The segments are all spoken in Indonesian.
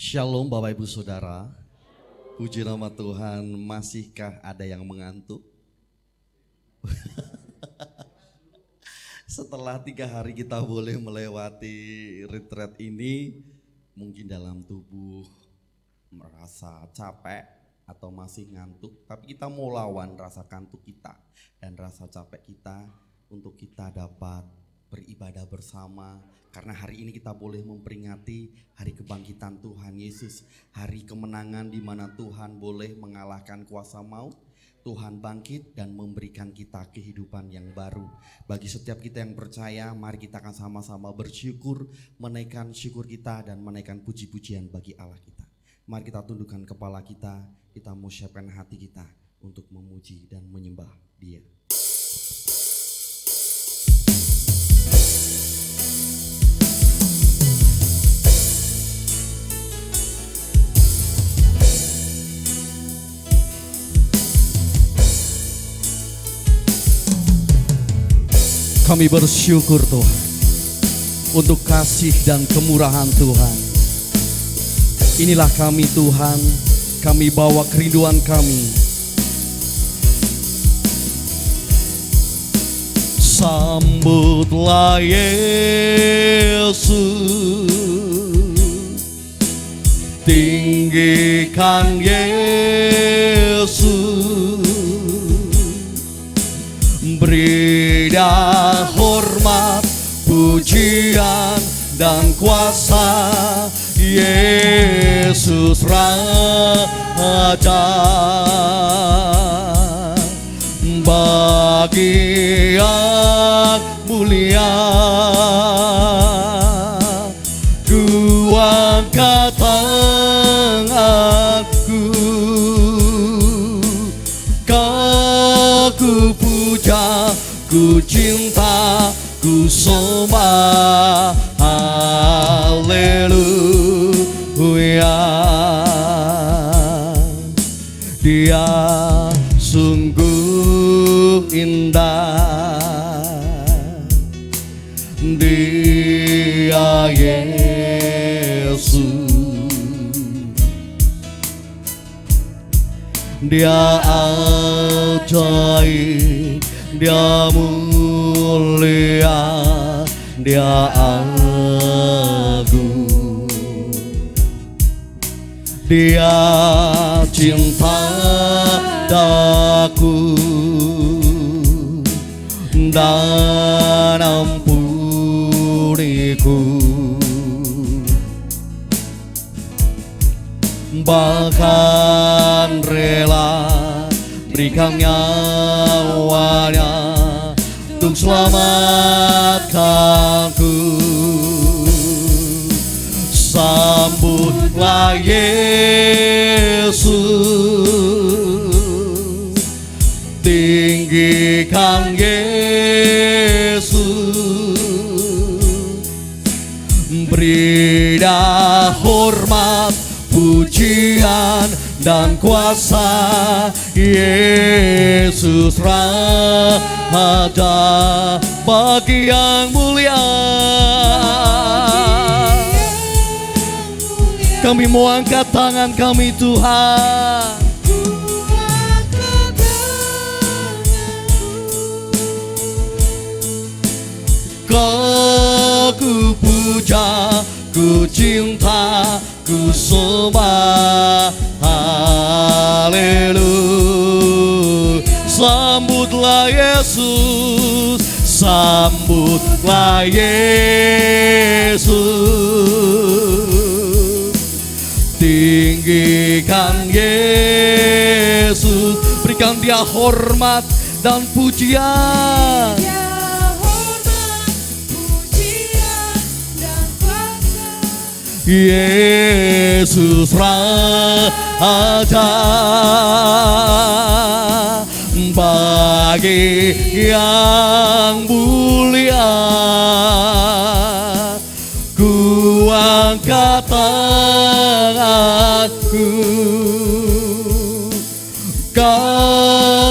Shalom Bapak Ibu Saudara, puji nama Tuhan. Masihkah ada yang mengantuk? Setelah 3 hari kita boleh melewati retreat ini, mungkin dalam tubuh merasa capek atau masih ngantuk, tapi kita mau lawan rasa kantuk kita dan rasa capek kita untuk kita dapat beribadah bersama. Karena hari ini kita boleh memperingati hari kebangkitan Tuhan Yesus, hari kemenangan di mana Tuhan boleh mengalahkan kuasa maut. Tuhan bangkit dan memberikan kita kehidupan yang baru. Bagi setiap kita yang percaya, mari kita akan sama-sama bersyukur, menaikkan syukur kita dan menaikkan puji-pujian bagi Allah kita. Mari kita tundukkan kepala kita mau siapkan hati kita untuk memuji dan menyembah Dia. Kami bersyukur Tuhan untuk kasih dan kemurahan Tuhan. Inilah kami Tuhan, kami bawa kerinduan kami. Sambutlah Yesus, tinggikan Yesus, beri dia hormat, pujian dan kuasa. Yesus Raja, bagi yang mulia ku angkat tanganku, ku puja, ku cinta, ku sembah, haleluya. Dia sungguh indah, Dia Yesus, Dia ajaib, Dia mulia, Dia agung, Dia cinta daku dan ampuniku, bahkan rela berikan nyawanya untuk selamatkanku. Sambutlah Yesus, tinggikan Yesus, beri dia hormat, pujian dan kuasa. Yesus Raja, bagi yang mulia. Kami mau angkat tangan kami Tuhan, ku puja, ku cinta, ku sembah, haleluya. Sambutlah Yesus, sambutlah Yesus, tinggikan Yesus, berikan dia hormat dan pujian. Yesus Raja, bagi yang mulia ku angkat tanganku,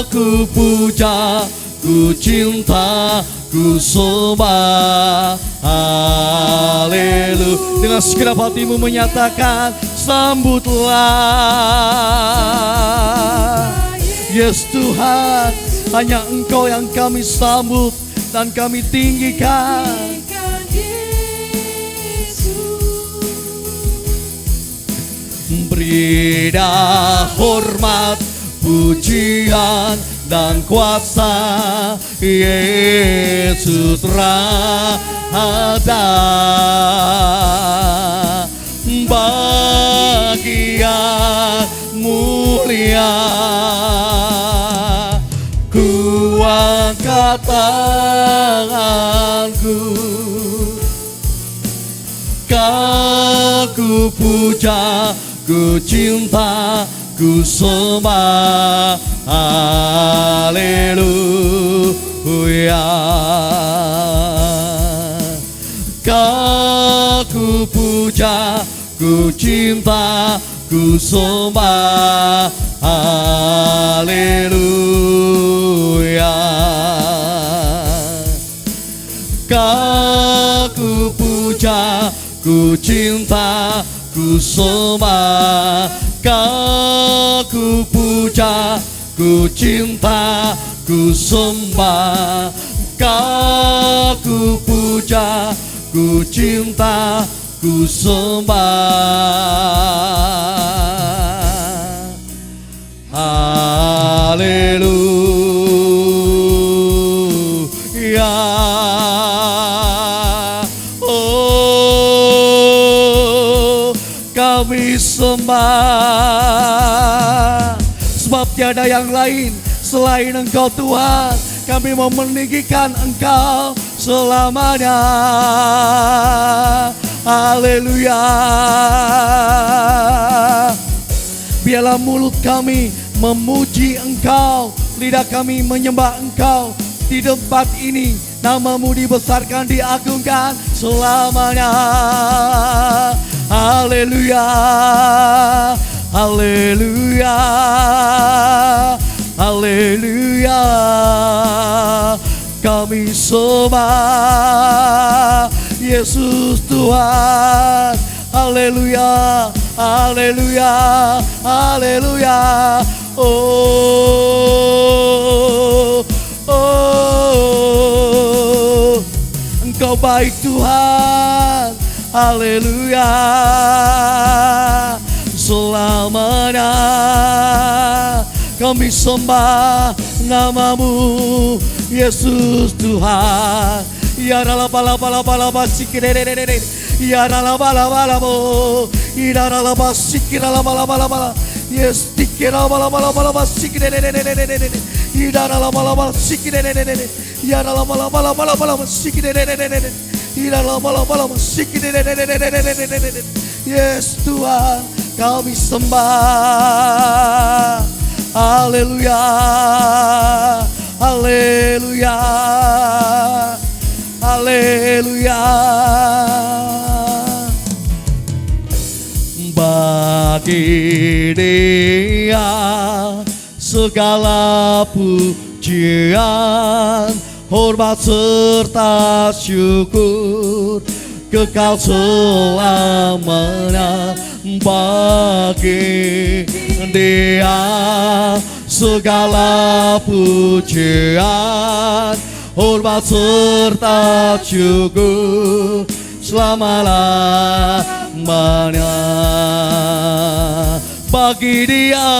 ku puja, ku cinta, ku sembah. Haleluya. Dengan segenap hatimu menyatakan sambutlah. Yes Tuhan, hanya Engkau yang kami sambut dan kami tinggikan. Beri dah hormat, pujian dan kuasa Yesus Raja. Bagia mulia ku angkat tanganku, ku puja, ku cinta, ku sembah. Haleluya. Ku puja, ku cinta, ku sembah. Haleluya. Ku puja, ku cinta, ku sembah. Ku puja, ku cinta, ku sembah. Ku puja, ku cinta, ku sembah. Haleluya. Kami sembah, sebab tiada yang lain selain Engkau Tuhan. Kami mau meninggikan Engkau selamanya. Haleluya. Biarlah mulut kami memuji Engkau, lidah kami menyembah Engkau. Di tempat ini nama-Mu dibesarkan, diagungkan selamanya. Haleluya. Haleluya. Haleluya. Kami sembah Yesus Tuhan. Haleluya. Haleluya. Haleluya. Oh, oh, Engkau baik Tuhan. Haleluya. Selamanya kami sembah nama-Mu Yesus Tuhan. Ya la la la la la sikirere. Ya la la la la bo. Ya la la sikira la la la. Yes tikira la la la sikirere. Ya la la la sikirere. Ya la la la sikirere. Yes Tuhan, kami sembah. Haleluya. Haleluya. Haleluya. Bagi Dia segala pujian, hormat serta syukur kekal selamanya. Bagi Dia segala pujian, hormat serta syukur selama-lamanya. Bagi Dia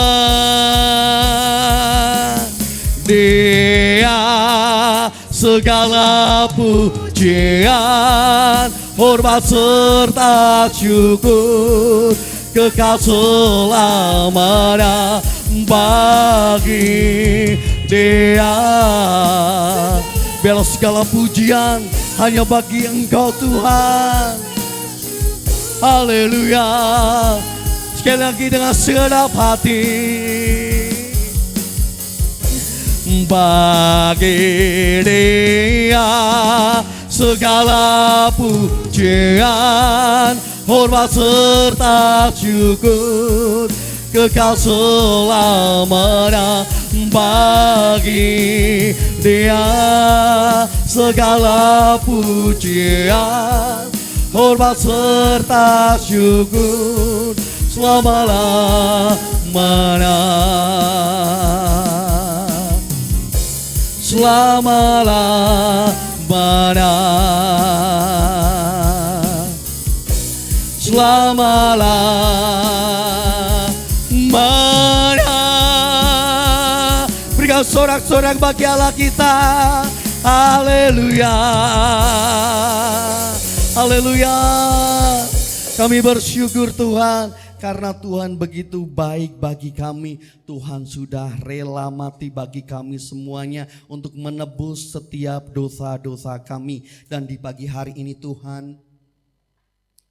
segala pujian, hormat serta syukur kekal selamanya. Bagi Dia biarlah segala pujian hanya bagi Engkau Tuhan. Haleluya. Sekali lagi dengan segenap hati. Bagi Dia segala pujian, hormat serta syukur kekal selamanya. bagi Dia segala pujian, hormat serta syukur selama-lamanya. Selama-lamanya. Selama-lamanya. Berikan sorak-sorak bagi Allah kita. Haleluya. Haleluya. Kami bersyukur Tuhan, karena Tuhan begitu baik bagi kami. Tuhan sudah rela mati bagi kami semuanya untuk menebus setiap dosa-dosa kami. Dan di pagi hari ini Tuhan,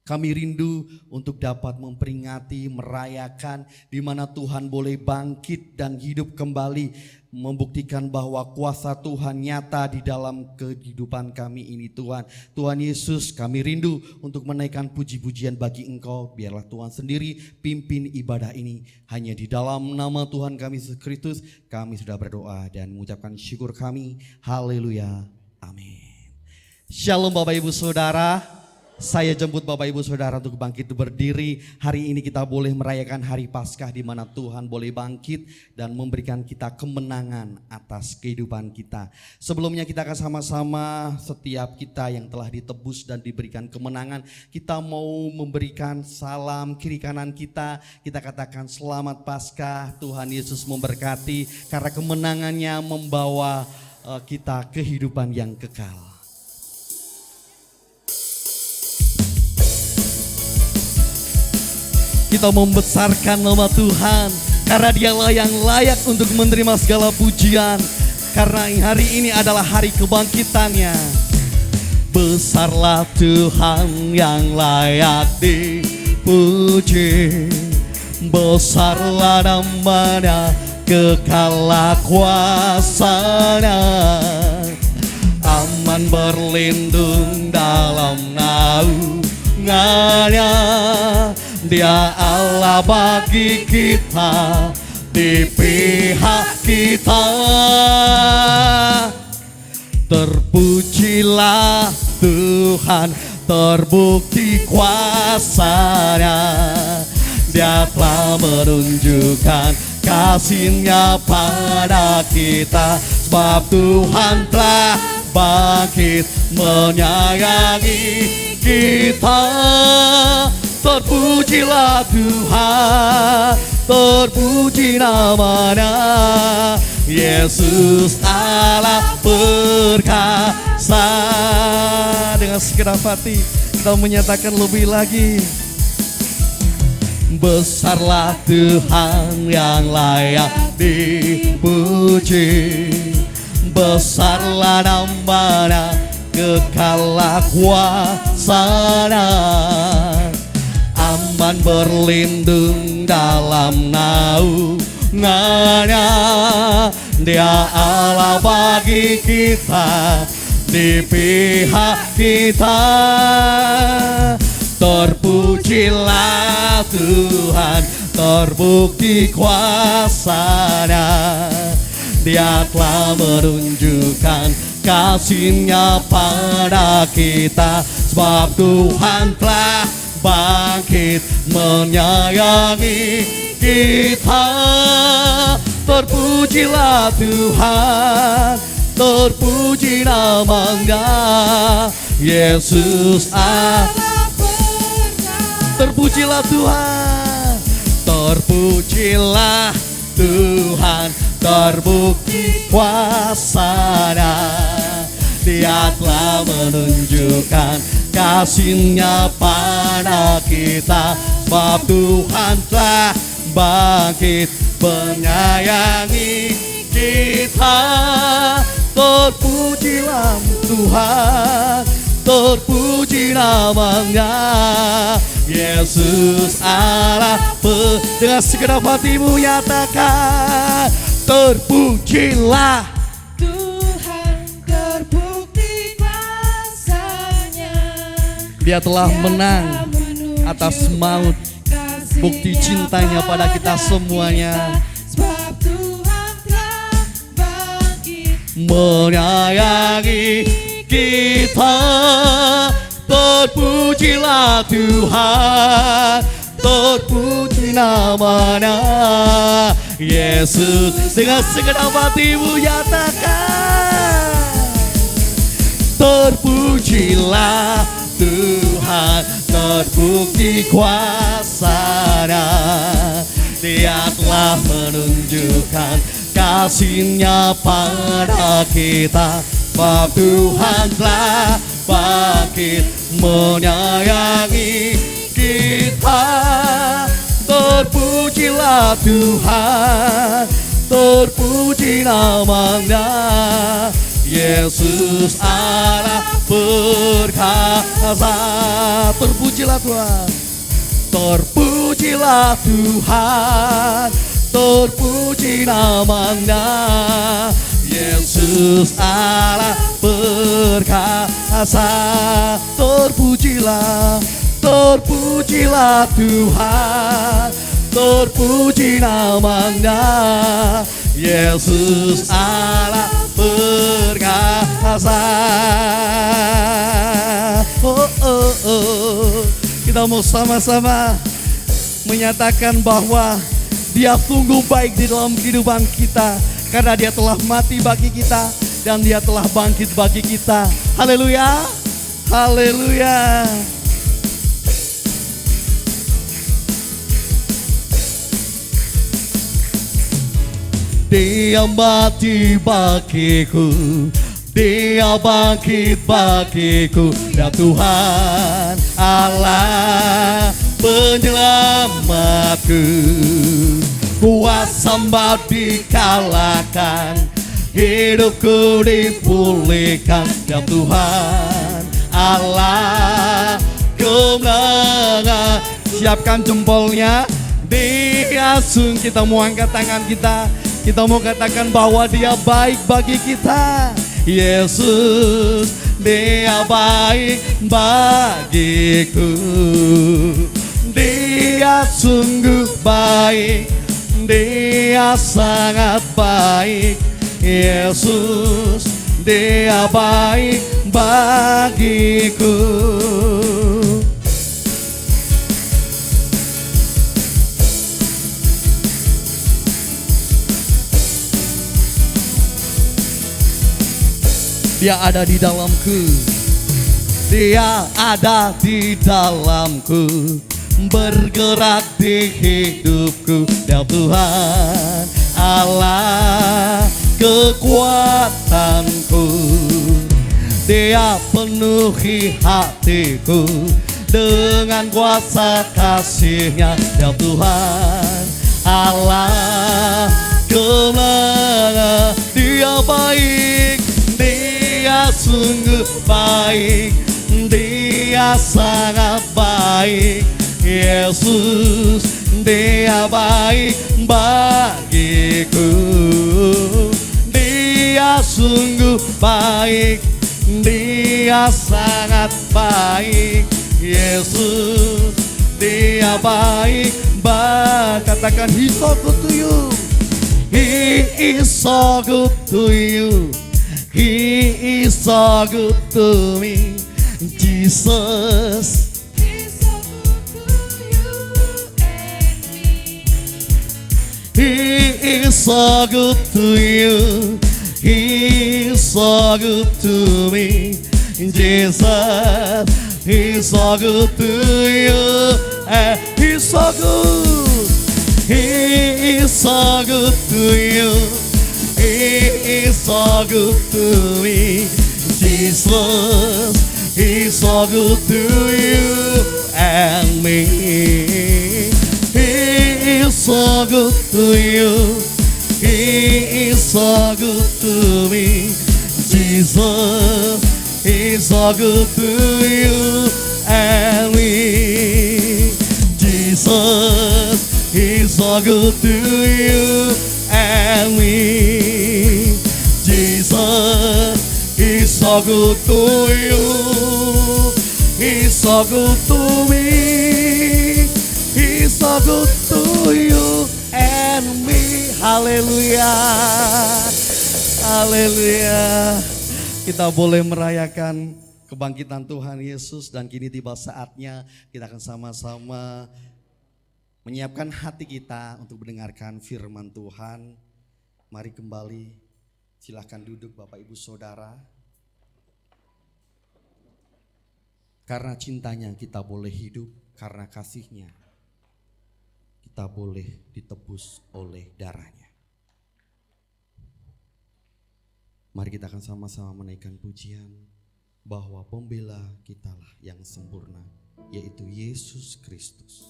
kami rindu untuk dapat memperingati, merayakan di mana Tuhan boleh bangkit dan hidup kembali, membuktikan bahwa kuasa Tuhan nyata di dalam kehidupan kami ini Tuhan. Tuhan Yesus, kami rindu untuk menaikkan puji-pujian bagi Engkau. Biarlah Tuhan sendiri pimpin ibadah ini. Hanya di dalam nama Tuhan kami Yesus Kristus kami sudah berdoa dan mengucapkan syukur kami. Haleluya. Amin. Shalom Bapak Ibu Saudara. Saya jemput Bapak Ibu Saudara untuk bangkit berdiri. Hari ini kita boleh merayakan hari Paskah di mana Tuhan boleh bangkit dan memberikan kita kemenangan atas kehidupan kita. Sebelumnya kita akan sama-sama, setiap kita yang telah ditebus dan diberikan kemenangan, kita mau memberikan salam kiri kanan kita. Kita katakan selamat Paskah, Tuhan Yesus memberkati karena kemenangannya membawa kita kehidupan yang kekal. Kita membesarkan nama Tuhan karena Dialah yang layak untuk menerima segala pujian, karena hari ini adalah hari kebangkitannya. Besarlah Tuhan yang layak dipuji, besarlah nama-Nya, kekallah kuasa-Nya. Aman berlindung dalam naungan-Nya. Dia Allah bagi kita, di pihak kita. Terpujilah Tuhan, terbukti kuasa-Nya. Dia telah menunjukkan kasih-Nya pada kita, sebab Tuhan telah bangkit menyayangi kita. Terpujilah Tuhan, terpuji nama-Nya. Yesus Allah perkasa. Dengan segenap hati kita menyatakan lebih lagi. Besarlah Tuhan yang layak dipuji, besarlah nama-Nya, kekallah kuasa-Nya. Aman berlindung dalam naungan-Nya. Dia Allah bagi kita, di pihak kita. Terpujilah Tuhan, terbukti kuasa-Nya. Dia telah menunjukkan kasih-Nya pada kita, sebab Tuhan telah bangkit menyayangi kita. Terpujilah Tuhan, terpuji nama-Nya. Yesus Allah perkasa. Terpujilah Tuhan, terpujilah Tuhan, terbukti kuasa-Nya. Dia telah menunjukkan kasih-Nya pada kita, sebab Tuhan telah bangkit menyayangi kita. Terpujilah Tuhan, terpuji nama-Nya. Yesus Allah dengan segenap hatimu nyatakan, terpujilah Tuhan, terbukti kuasa-Nya. Dia telah menang atas maut, bukti cintanya pada kita semuanya. Sebab Tuhan telah menyayangi kita. Terpujilah Tuhan, terpuji namanya Yesus. Dengan segenap hatimu nyatakan, terpujilah Tuhan, terbukti kuasa-Nya. Dia telah menunjukkan kasih-Nya pada kita. Sebab Tuhan telah bangkit menyayangi kita. Terpujilah Tuhan, terpuji namanya Yesus Allah perkasa. Terpujilah Tuhan, terpujilah Tuhan, terpuji namanya Yesus Allah perkasa. Terpujilah, terpujilah Tuhan, terpuji namanya Yesus Allah perkasa. Oh, oh, oh. Kita mau sama-sama menyatakan bahwa Dia sungguh baik di dalam kehidupan kita, karena Dia telah mati bagi kita dan Dia telah bangkit bagi kita. Haleluya, haleluya. Dia mati bagiku, Dia bangkit bagiku. Ya Tuhan Allah penyelamatku, kuasa maut dikalahkan, hidupku dipulihkan. Ya Tuhan Allah kemenangan. Siapkan jempolnya, Dia sungguh. Kita mau angkat tangan kita, kita mau katakan bahwa Dia baik bagi kita. Yesus, Dia baik bagiku, Dia sungguh baik, Dia sangat baik. Yesus, Dia baik bagiku. Dia ada di dalamku, Dia ada di dalamku, bergerak di hidupku. Ya Tuhan Allah kekuatanku, Dia penuhi hatiku dengan kuasa kasih-Nya. Ya Tuhan Allah kemenangan. Dia baik, Dia sungguh baik, Dia sangat baik. Yesus, Dia baik bagiku, Dia sungguh baik, Dia sangat baik. Yesus, Dia baik katakan, He's so good to you, He is so good to you, He is so good to me. Jesus, He's so good to you and me. He is so good to you, He is so good to me. Jesus, He's so good to you, and He's so good. He is so good to you, He is so good to me. Jesus, He's so good to you and me. He is so good to you, He is so good to me. Jesus, He's so good to you and me. Jesus, He's so good to you and me. Jesus, He's so good to you, He's so good to me. He's so good to you and me. Haleluya, Haleluya. Kita boleh merayakan kebangkitan Tuhan Yesus dan kini tiba saatnya kita akan sama-sama menyiapkan hati kita untuk mendengarkan firman Tuhan. Mari kembali, silahkan duduk Bapak Ibu Saudara. Karena cintanya kita boleh hidup, karena kasihnya kita boleh ditebus oleh darahnya. Mari kita akan sama-sama menaikkan pujian bahwa pembela kitalah yang sempurna, yaitu Yesus Kristus.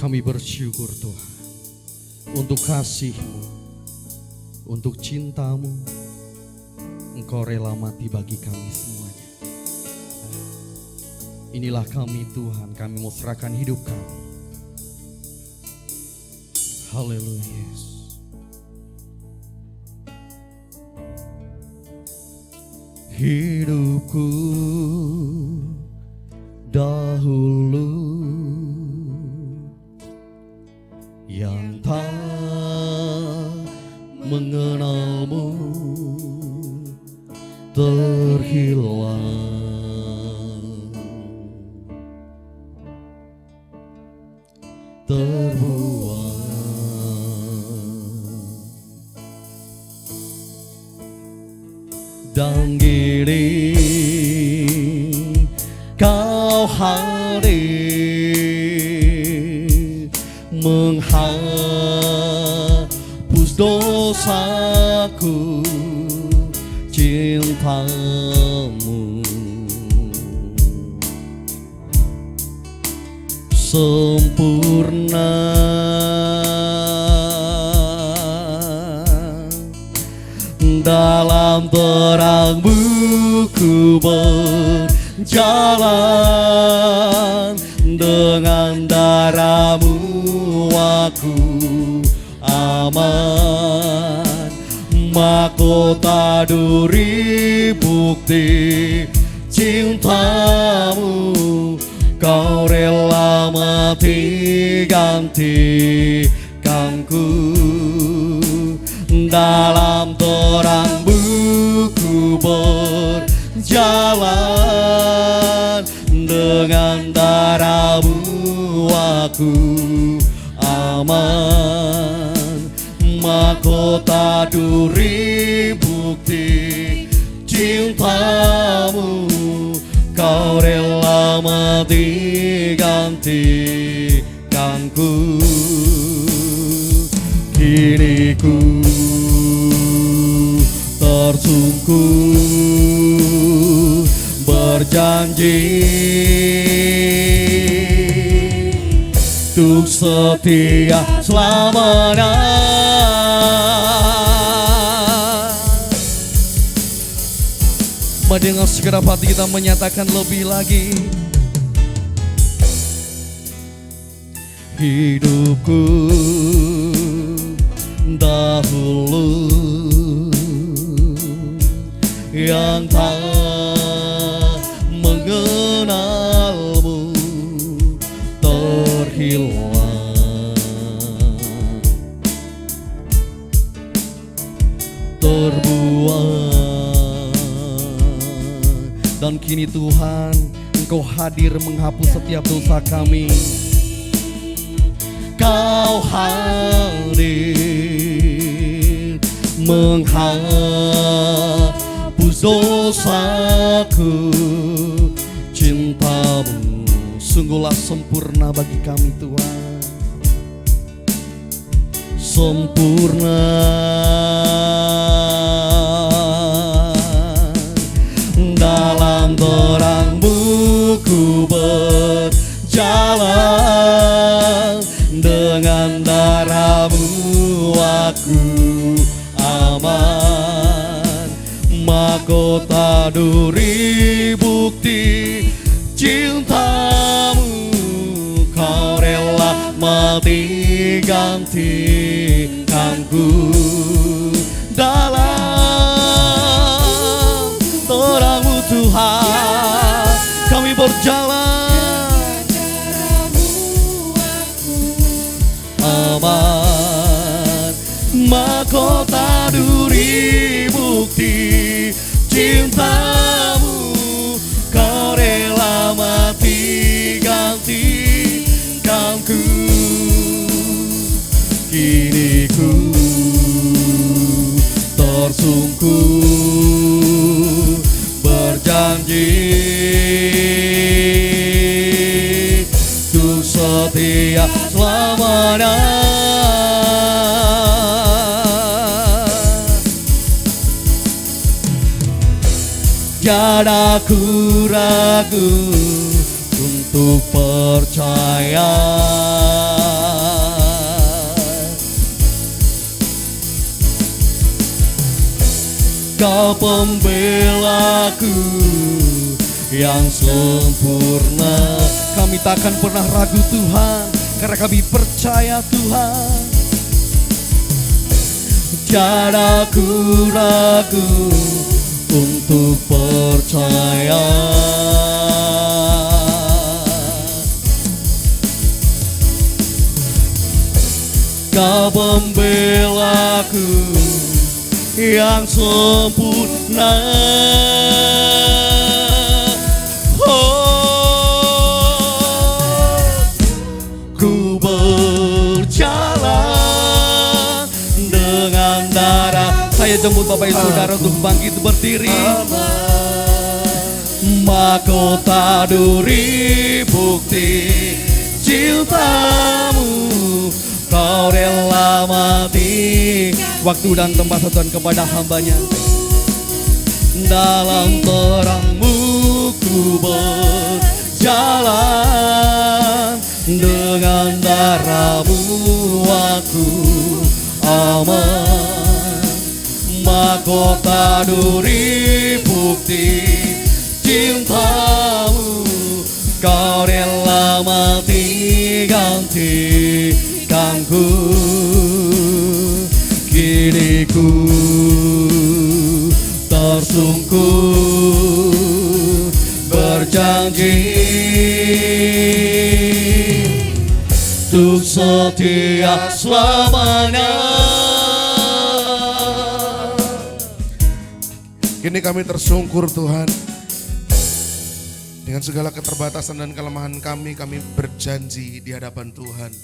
Kami bersyukur Tuhan untuk kasih-Mu, untuk cinta-Mu. Engkau rela mati bagi kami semuanya. Inilah kami Tuhan, kami mau serahkan hidup kami. Haleluya Yesus. Hidupku dahulu yang tak mengenalmu terhilang. Dan kini kau hadir menghapus dosaku, cintamu sempurna. Dalam terang-Mu ku berjalan, dengan darah-Mu aku aman. Mahkota duri bukti cinta-Mu, kau rela mati gantikanku. Dalam terang-Mu ku berjalan, dengan darah-Mu aku aman. Mahkota duri bukti cinta-Mu, kau rela mati gantikanku. Kini ku tersungkur berjanji untuk setia selamanya. Mari dengan segenap hati kita menyatakan lebih lagi. Hidupku dahulu yang tak mengenalmu terhilang, terbuang. Dan kini Tuhan, Engkau hadir menghapus setiap dosa kami. Kau hadir menghapus dosaku, cinta-Mu sungguhlah sempurna bagi kami Tuhan. Sempurna. Dalam terang-Mu ku berjalan, dengan darah-Mu aku aman. Mahkota duri bukti cinta-Mu, kau rela mati gantikanku. Dalam terang-Mu Tuhan kami berjalan, mahkota duri bukti cintamu, kau rela mati gantikanku. Kini ku tersungkur berjanji untuk setia selamanya. Tiada ku ragu untuk percaya, Kau pembelaku yang sempurna. Kami takkan pernah ragu Tuhan, karena kami percaya Tuhan. Tiada ku ragu untuk percaya, Kau pembelaku yang sempurna. Oh, ku berjalan dengan darah. Saya jemput Bapak Ibu Saudara untuk bangkit berdiri. Mahkota duri bukti cintamu, kau rela mati. Waktu dan tempat Tuhan kepada hambanya. Dalam terangmu ku berjalan, dengan darahmu aku aman. Mahkota duri bukti cintamu, kau rela mati gantikanku. Kini ku tersungkur berjanji untuk setia selamanya. Kini kami tersungkur Tuhan, dengan segala keterbatasan dan kelemahan kami berjanji di hadapan Tuhan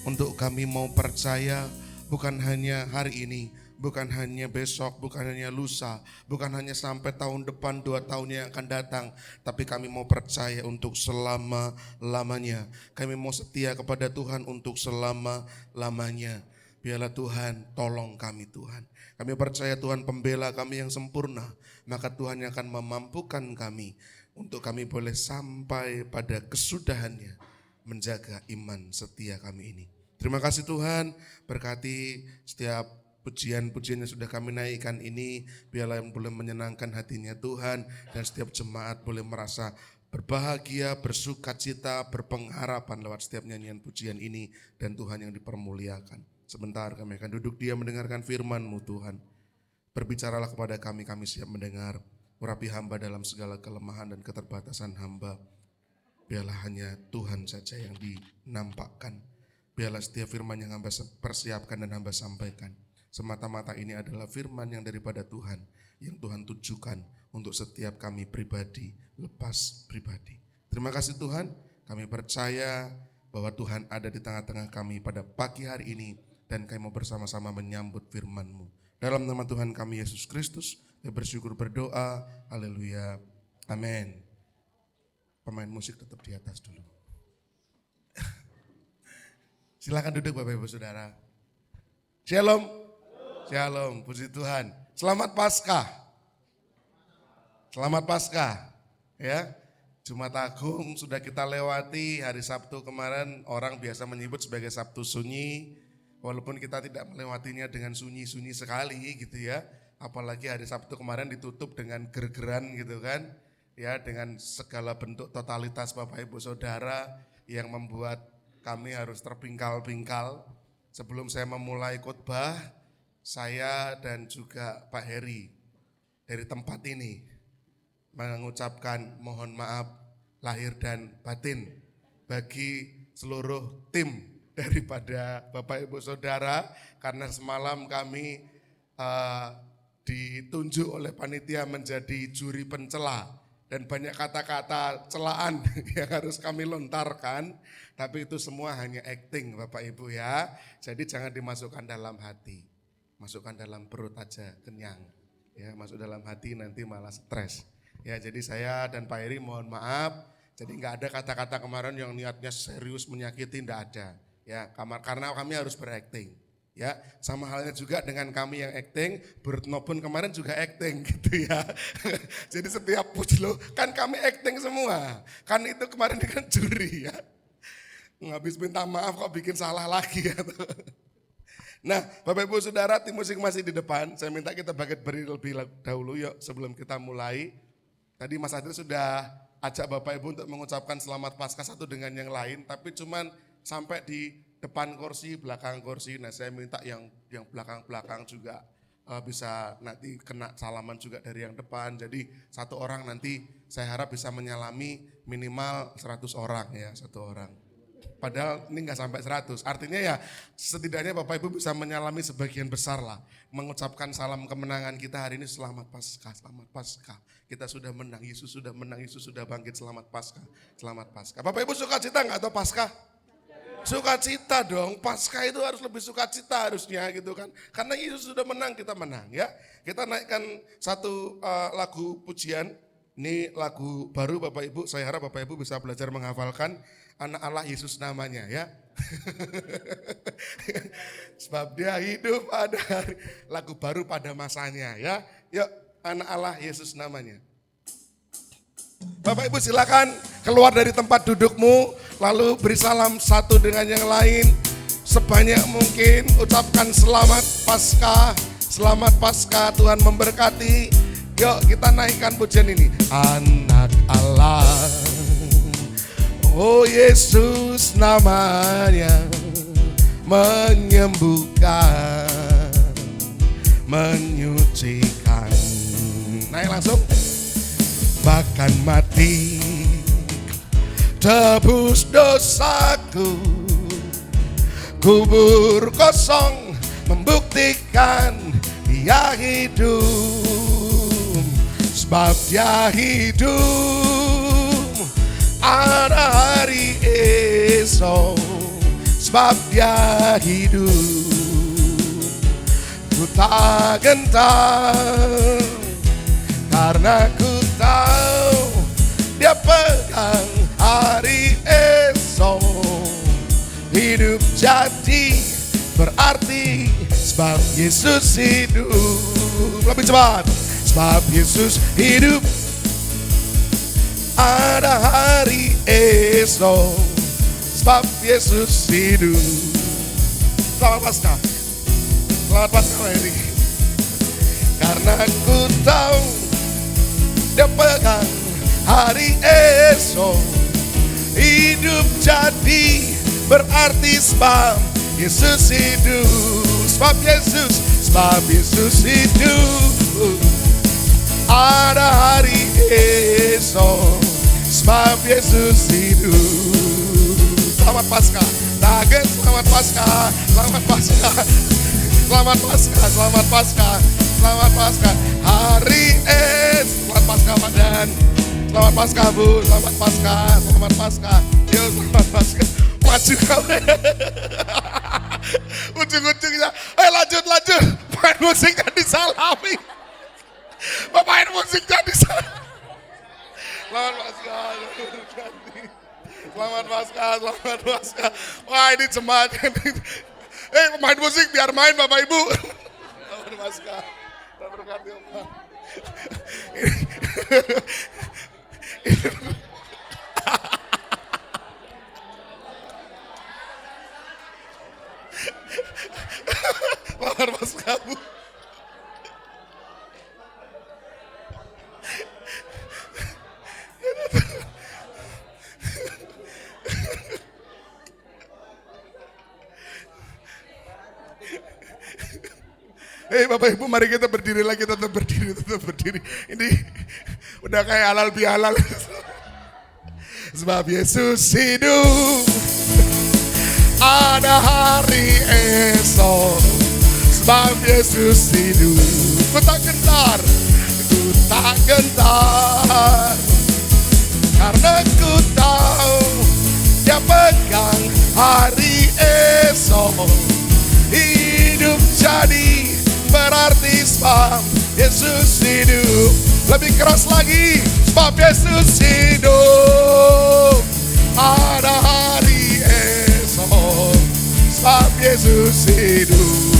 untuk kami mau percaya. Bukan hanya hari ini, bukan hanya besok, bukan hanya lusa, bukan hanya sampai tahun depan, 2 tahun yang akan datang, tapi kami mau percaya untuk selama-lamanya. Kami mau setia kepada Tuhan untuk selama-lamanya. Biarlah Tuhan tolong kami Tuhan. Kami percaya Tuhan pembela kami yang sempurna, maka Tuhan yang akan memampukan kami untuk kami boleh sampai pada kesudahannya menjaga iman setia kami ini. Terima kasih Tuhan, berkati setiap pujian-pujian yang sudah kami naikkan ini, biarlah yang boleh menyenangkan hatinya Tuhan, dan setiap jemaat boleh merasa berbahagia, bersukacita, berpengharapan lewat setiap nyanyian pujian ini, dan Tuhan yang dipermuliakan. Sebentar kami akan duduk diam mendengarkan firman-Mu Tuhan. Berbicaralah kepada kami, kami siap mendengar. Urapi hamba dalam segala kelemahan dan keterbatasan hamba. Biarlah hanya Tuhan saja yang dinampakkan. Biarlah setiap firman yang hamba persiapkan dan hamba sampaikan, semata-mata ini adalah firman yang daripada Tuhan, yang Tuhan tujukan untuk setiap kami pribadi, lepas pribadi. Terima kasih Tuhan, kami percaya bahwa Tuhan ada di tengah-tengah kami pada pagi hari ini, dan kami mau bersama-sama menyambut firman-Mu. Dalam nama Tuhan kami Yesus Kristus, kami bersyukur berdoa, haleluya, amin. Pemain musik tetap di atas dulu. Silakan duduk Bapak Ibu Saudara. Shalom. Shalom, puji Tuhan. Selamat Paskah. Selamat Paskah. Ya. Jumat Agung sudah kita lewati, hari Sabtu kemarin orang biasa menyebut sebagai Sabtu Sunyi. Walaupun kita tidak melewatinya dengan sunyi-sunyi sekali gitu ya. Apalagi hari Sabtu kemarin ditutup dengan gergeran gitu kan. Ya, dengan segala bentuk totalitas Bapak Ibu Saudara yang membuat kami harus terpingkal-pingkal. Sebelum saya memulai khotbah, saya dan juga Pak Heri dari tempat ini mengucapkan mohon maaf lahir dan batin bagi seluruh tim daripada Bapak Ibu Saudara, karena semalam kami ditunjuk oleh panitia menjadi juri pencela dan banyak kata-kata celaan yang harus kami lontarkan, tapi itu semua hanya acting Bapak Ibu ya. Jadi jangan dimasukkan dalam hati, masukkan dalam perut aja, kenyang. Ya, masuk dalam hati nanti malah stres. Ya, jadi saya dan Pak Eri mohon maaf. Jadi nggak ada kata-kata kemarin yang niatnya serius menyakiti, nggak ada. Ya, karena kami harus berakting. Ya, sama halnya juga dengan kami yang acting, Burtno pun kemarin juga acting gitu ya. Jadi setiap puclo kan kami acting semua. Kan itu kemarin kan juri ya. Habis minta maaf kok bikin salah lagi ya. Nah, Bapak Ibu Saudara, tim musik masih di depan. Saya minta kita bangkit berdiri lebih dahulu yuk sebelum kita mulai. Tadi Mas Adri sudah ajak Bapak Ibu untuk mengucapkan selamat Paskah satu dengan yang lain, tapi cuman sampai di depan kursi, belakang kursi. Nah, saya minta yang belakang-belakang juga bisa nanti kena salaman juga dari yang depan. Jadi satu orang nanti saya harap bisa menyalami minimal 100 orang ya, satu orang. Padahal ini nggak sampai 100, artinya ya setidaknya Bapak Ibu bisa menyalami sebagian besar lah. Mengucapkan salam kemenangan kita hari ini, selamat Paskah, selamat Paskah. Kita sudah menang, Yesus sudah menang, Yesus sudah bangkit, selamat Paskah, selamat Paskah. Bapak Ibu sukacita nggak atau Paskah? Sukacita dong, Paskah itu harus lebih sukacita harusnya gitu kan. Karena Yesus sudah menang, kita menang ya. Kita naikkan satu lagu pujian, ini lagu baru Bapak Ibu, saya harap Bapak Ibu bisa belajar menghafalkan. Anak Allah Yesus namanya ya. Sebab dia hidup pada hari, lagu baru pada masanya ya. Yuk, anak Allah Yesus namanya. Bapak Ibu silakan keluar dari tempat dudukmu, lalu beri salam satu dengan yang lain. Sebanyak mungkin ucapkan selamat Paskah, selamat Paskah, Tuhan memberkati. Yuk kita naikkan pujian ini. Anak Allah, oh Yesus namanya, menyembuhkan, menyucikan. Naik langsung. Bahkan mati tebus dosaku, kubur kosong membuktikan dia hidup. Sebab dia hidup, ada hari esok. Sebab dia hidup, ku tak gentar, karena ku tahu dia pegang hari esok. Hidup jadi berarti sebab Yesus hidup. Lebih cepat. Sebab Yesus hidup, ada hari esok. Sebab Yesus hidup. Selamat Paskah. Selamat Paskah ini. Karena ku tahu dia pegang hari esok. Hidup jadi berarti sebab Yesus hidup. Sebab Yesus hidup, ada hari esok. Sebab Yesus hidup. Selamat Paskah. Dagen, selamat Paskah. Selamat Paskah. Selamat Paskah. Selamat Paskah. Selamat Paskah. Hari selamat Paskah Pak Dan. Selamat Paskah Bu. Selamat Paskah. Selamat Paskah. Yo, selamat Paskah. Maju kau. Ujung-ujungnya. Lanjut. Main musiknya disalami. Pemain musiknya disalami. Selamat Paskah. Selamat Paskah. Selamat Paskah. Wah ini jemaat. Pemain musik biar main Bapak Ibu. Selamat Paskah. Selamat berkati Allah. Selamat Paskah Bu. Bapak Ibu mari kita berdiri lagi, tetap berdiri. Ini udah kayak halal bihalal. Sebab Yesus hidup, ada hari esok, sebab Yesus hidup. Ku tak gentar, karena ku tahu Dia pegang hari esok. Hidup jadi berarti sebab Yesus hidup. Lebih keras lagi, sebab Yesus hidup. Ada hari esok, sebab Yesus hidup.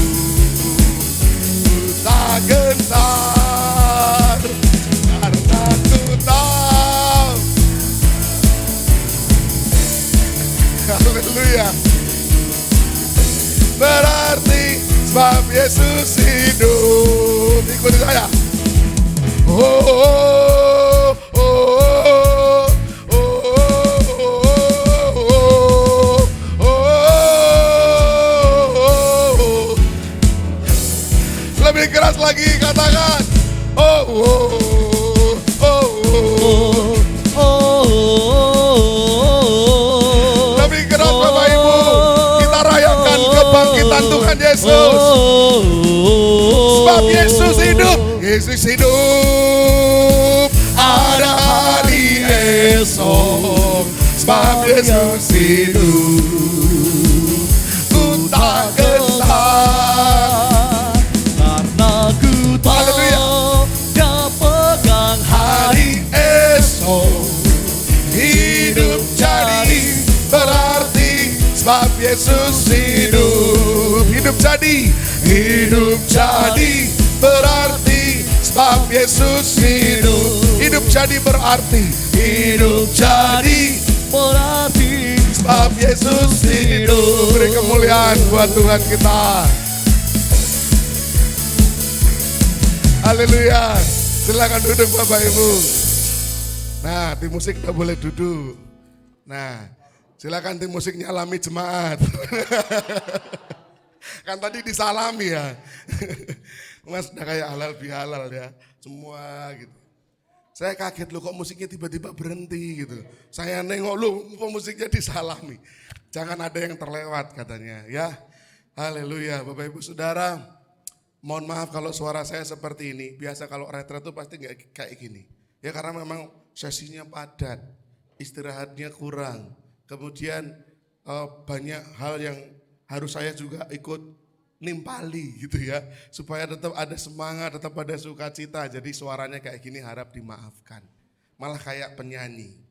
Ku tak gentar, karena ku tahu. Haleluya. Berarti sebab Yesus hidup. Ikuti saya. Oh, oh, oh, oh, oh, oh, oh. Lebih keras lagi katakan. Oh, oh, oh, oh. Lebih keras Bapak Ibu. Kita rayakan kebangkitan Tuhan Yesus. Sebab Yesus hidup. Yesus hidup. Ada hari esok, sebab Yesus hidup. Ku tak gentar, karena ku tahu Dia pegang hari esok. Hidup jadi berarti sebab Yesus hidup. Hidup jadi berarti sebab Yesus hidup. Hidup jadi berarti berarti sebab Yesus hidup. Beri kemuliaan buat Tuhan kita. Haleluya. Silakan duduk Bapak Ibu. Nah, tim musik tak boleh duduk. Nah, silakan tim musik nyalami jemaat. Kan tadi disalami ya. Mas udah kayak halal bihalal ya. Semua gitu. Saya kaget loh kok musiknya tiba-tiba berhenti gitu. Saya nengok loh kok musiknya disalami. Jangan ada yang terlewat katanya ya. Haleluya Bapak Ibu Saudara. Mohon maaf kalau suara saya seperti ini. Biasa kalau retret tuh pasti nggak kayak gini. Ya karena memang sesinya padat. Istirahatnya kurang. Kemudian banyak hal yang harus saya juga ikut nimpali gitu ya. Supaya tetap ada semangat, tetap ada sukacita. Jadi suaranya kayak gini harap dimaafkan. Malah kayak penyanyi.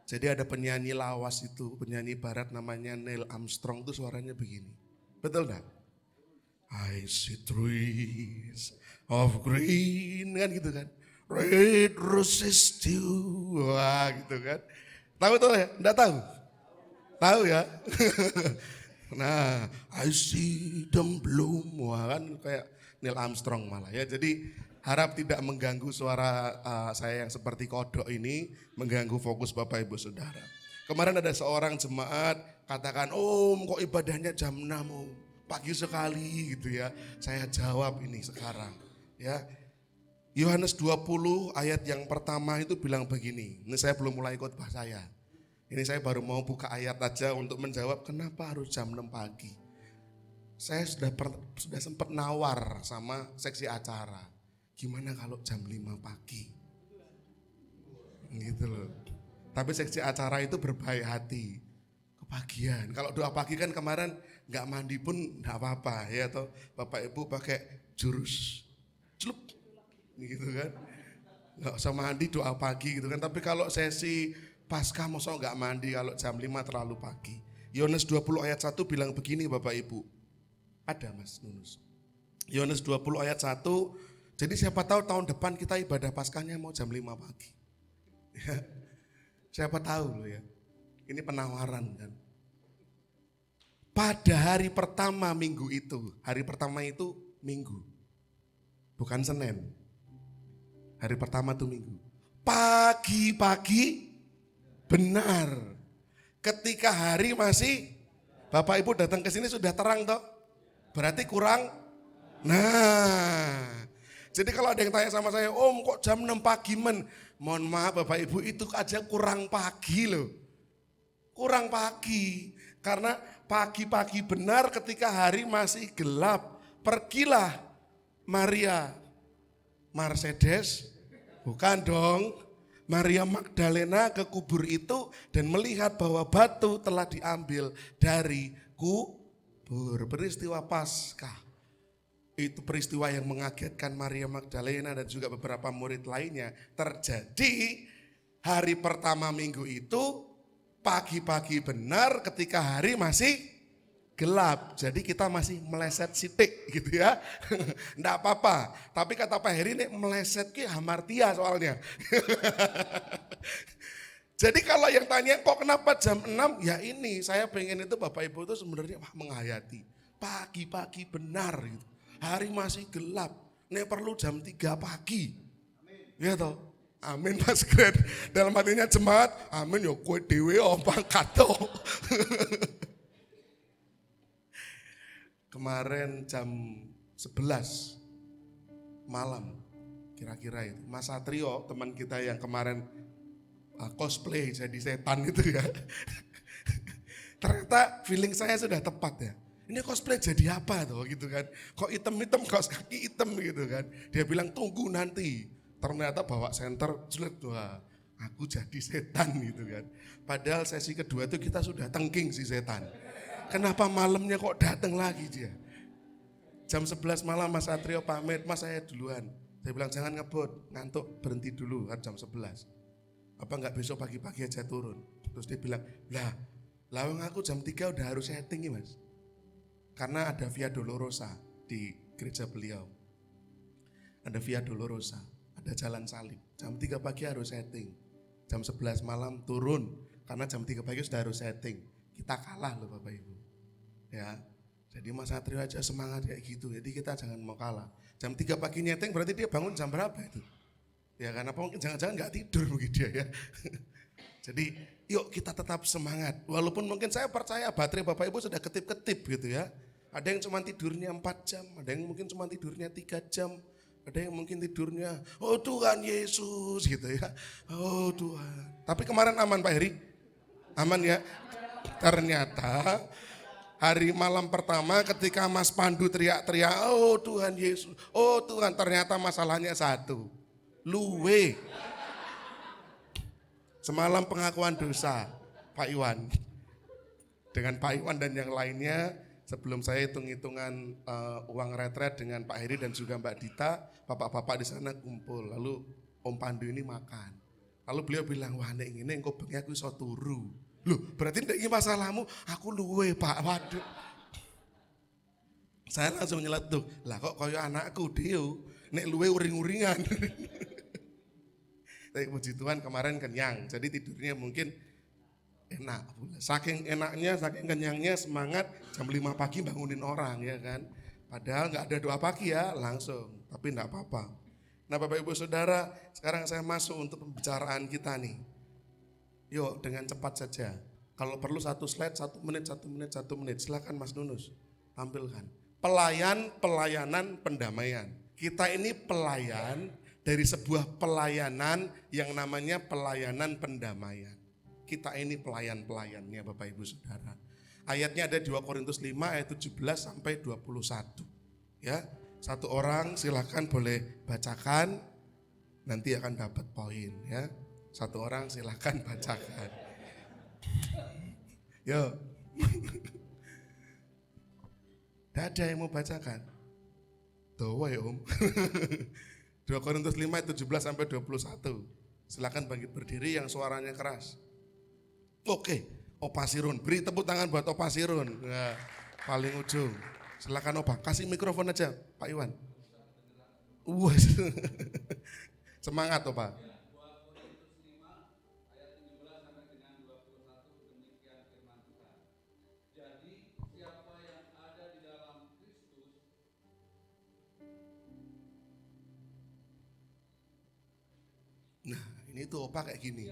Jadi ada penyanyi lawas itu, penyanyi barat namanya Neil Armstrong tuh suaranya begini. Betul enggak? I see trees of green kan gitu kan. Red roses too. Wah gitu kan. Tahu tuh ya? Enggak tahu? Tahu ya? Nah, I see them bloom. Wah kan kayak Neil Armstrong malah ya. Jadi harap tidak mengganggu suara saya yang seperti kodok ini, mengganggu fokus Bapak Ibu Saudara. Kemarin ada seorang jemaat katakan, Om kok ibadahnya jam 6 Om? Pagi sekali gitu ya. Saya jawab ini sekarang ya. Yohanes 20 ayat yang pertama itu bilang begini. Ini saya belum mulai khotbah saya. Ini saya baru mau buka ayat aja untuk menjawab kenapa harus jam 6 pagi. Saya sudah sempat nawar sama seksi acara. Gimana kalau jam 5 pagi? Gitu loh. Tapi seksi acara itu berbaik hati. Kepagian. Kalau doa pagi kan kemarin nggak mandi pun nggak apa-apa ya toh. Bapak Ibu pakai jurus celup gitu kan. Nggak usah mandi doa pagi gitu kan. Tapi kalau sesi Paskah masa nggak mandi kalau jam 5 terlalu pagi. Yohanes 20 ayat 1 bilang begini Bapak Ibu. Ada Mas Nunus. Yohanes 20 ayat 1. Jadi siapa tahu tahun depan kita ibadah Paskahnya mau jam 5 pagi. Ya. Siapa tahu loh ya. Ini penawaran kan. Pada hari pertama minggu itu. Hari pertama itu minggu. Bukan Senin. Hari pertama itu minggu. Pagi-pagi benar. Ketika hari masih Bapak Ibu datang ke sini sudah terang toh? Berarti kurang. Nah, jadi kalau ada yang tanya sama saya, Om kok jam 6 pagi men? Mohon maaf Bapak Ibu itu aja kurang pagi loh. Kurang pagi. Karena pagi-pagi benar ketika hari masih gelap. Pergilah Maria Mercedes, bukan dong, Maria Magdalena ke kubur itu dan melihat bahwa batu telah diambil dari kubur. Peristiwa Paskah. Itu peristiwa yang mengagetkan Maria Magdalena dan juga beberapa murid lainnya. Terjadi hari pertama minggu itu pagi-pagi benar ketika hari masih gelap. Jadi kita masih meleset sitik gitu ya. Enggak apa-apa. Tapi kata Pak Heri ini meleset ki hamartia soalnya. Jadi kalau yang tanya kok kenapa jam 6? Ya ini saya pengen itu Bapak Ibu itu sebenarnya menghayati. Pagi-pagi benar gitu. Hari masih gelap. Ini perlu jam 3 pagi. Ya toh? Amin Mas Gret. Dalam hatinya jemaat, amin ya kue dewe ompang kato. Kemarin jam 11 malam kira-kira itu. Mas Satrio teman kita yang kemarin cosplay jadi setan itu ya. Ternyata feeling saya sudah tepat ya. Ini cosplay jadi apa tuh gitu kan. Kok hitam-hitam kaos kaki hitam gitu kan. Dia bilang tunggu nanti. Ternyata bawa senter jelek tuh. Aku jadi setan gitu kan. Padahal sesi kedua itu kita sudah tengking si setan. Kenapa malamnya kok datang lagi dia? Jam 11 malam Mas Satrio pamit, Mas saya duluan. Saya bilang jangan ngebut, ngantuk berhenti dulu jam 11. Apa enggak besok pagi-pagi aja turun? Terus dia bilang, lawang aku jam 3 udah harus setting nih Mas. Karena ada Via Dolorosa di gereja beliau. Ada Via Dolorosa, ada jalan salib. Jam 3 pagi harus setting. Jam 11 malam turun, karena jam 3 pagi sudah harus setting. Kita kalah loh Bapak Ibu. Ya, jadi Mas Satrio aja semangat kayak gitu. Jadi kita jangan mau kalah. Jam 3 pagi nyeting berarti dia bangun jam berapa itu? Ya karena mungkin jangan-jangan gak tidur mungkin dia ya. Jadi yuk kita tetap semangat. Walaupun mungkin saya percaya baterai Bapak Ibu sudah ketip-ketip gitu ya. Ada yang cuma tidurnya 4 jam, ada yang mungkin cuma tidurnya 3 jam. Ada yang mungkin tidurnya, oh Tuhan Yesus gitu ya. Oh Tuhan. Tapi kemarin aman Pak Heri? Aman ya? Ternyata hari malam pertama ketika Mas Pandu teriak-teriak, oh Tuhan Yesus, oh Tuhan, ternyata masalahnya satu, luwe. Semalam pengakuan dosa Pak Iwan. Dengan Pak Iwan dan yang lainnya, sebelum saya hitung-hitungan uang retret dengan Pak Heri dan juga Mbak Dita, bapak-bapak di sana kumpul, lalu Om Pandu ini makan. Lalu beliau bilang, wah nek ngene engko bengi aku iso turu. Loh, berarti ndak iki masalahmu, aku luwe Pak. Waduh. Saya langsung nyeletuk, lah kok kaya anakku Deo, nek luwe uring-uringan. Tapi puji Tuhan kemarin kenyang, jadi tidurnya mungkin enak. Saking enaknya, saking kenyangnya semangat jam 5 pagi bangunin orang ya kan. Padahal nggak ada doa pagi ya, langsung. Tapi enggak apa-apa. Nah Bapak Ibu Saudara, sekarang saya masuk untuk pembicaraan kita nih. Yuk dengan cepat saja. Kalau perlu 1 slide, 1 menit, 1 menit, 1 menit. Silakan Mas Nunus, tampilkan. Pelayanan pendamaian. Kita ini pelayan dari sebuah pelayanan yang namanya pelayanan pendamaian. Kita ini pelayan-pelayannya Bapak Ibu Saudara. Ayatnya ada 2 Korintus 5 ayat 17 sampai 21. Ya, satu orang silakan boleh bacakan, nanti akan dapat poin ya. Satu orang silakan bacakan. Yo. Tidak ada yang mau bacakan. Dawa ya Om. 2 Korintus 5 ayat 17 sampai 21. Silakan bangkit berdiri yang suaranya keras. Oke, Opa Sirun. Beri tepuk tangan buat Opa Sirun. Nah, paling ujung. Silakan Opa, kasih mikrofon aja Pak Iwan. Wah. Semangat Opa. Nah, ini tuh Opa kayak gini.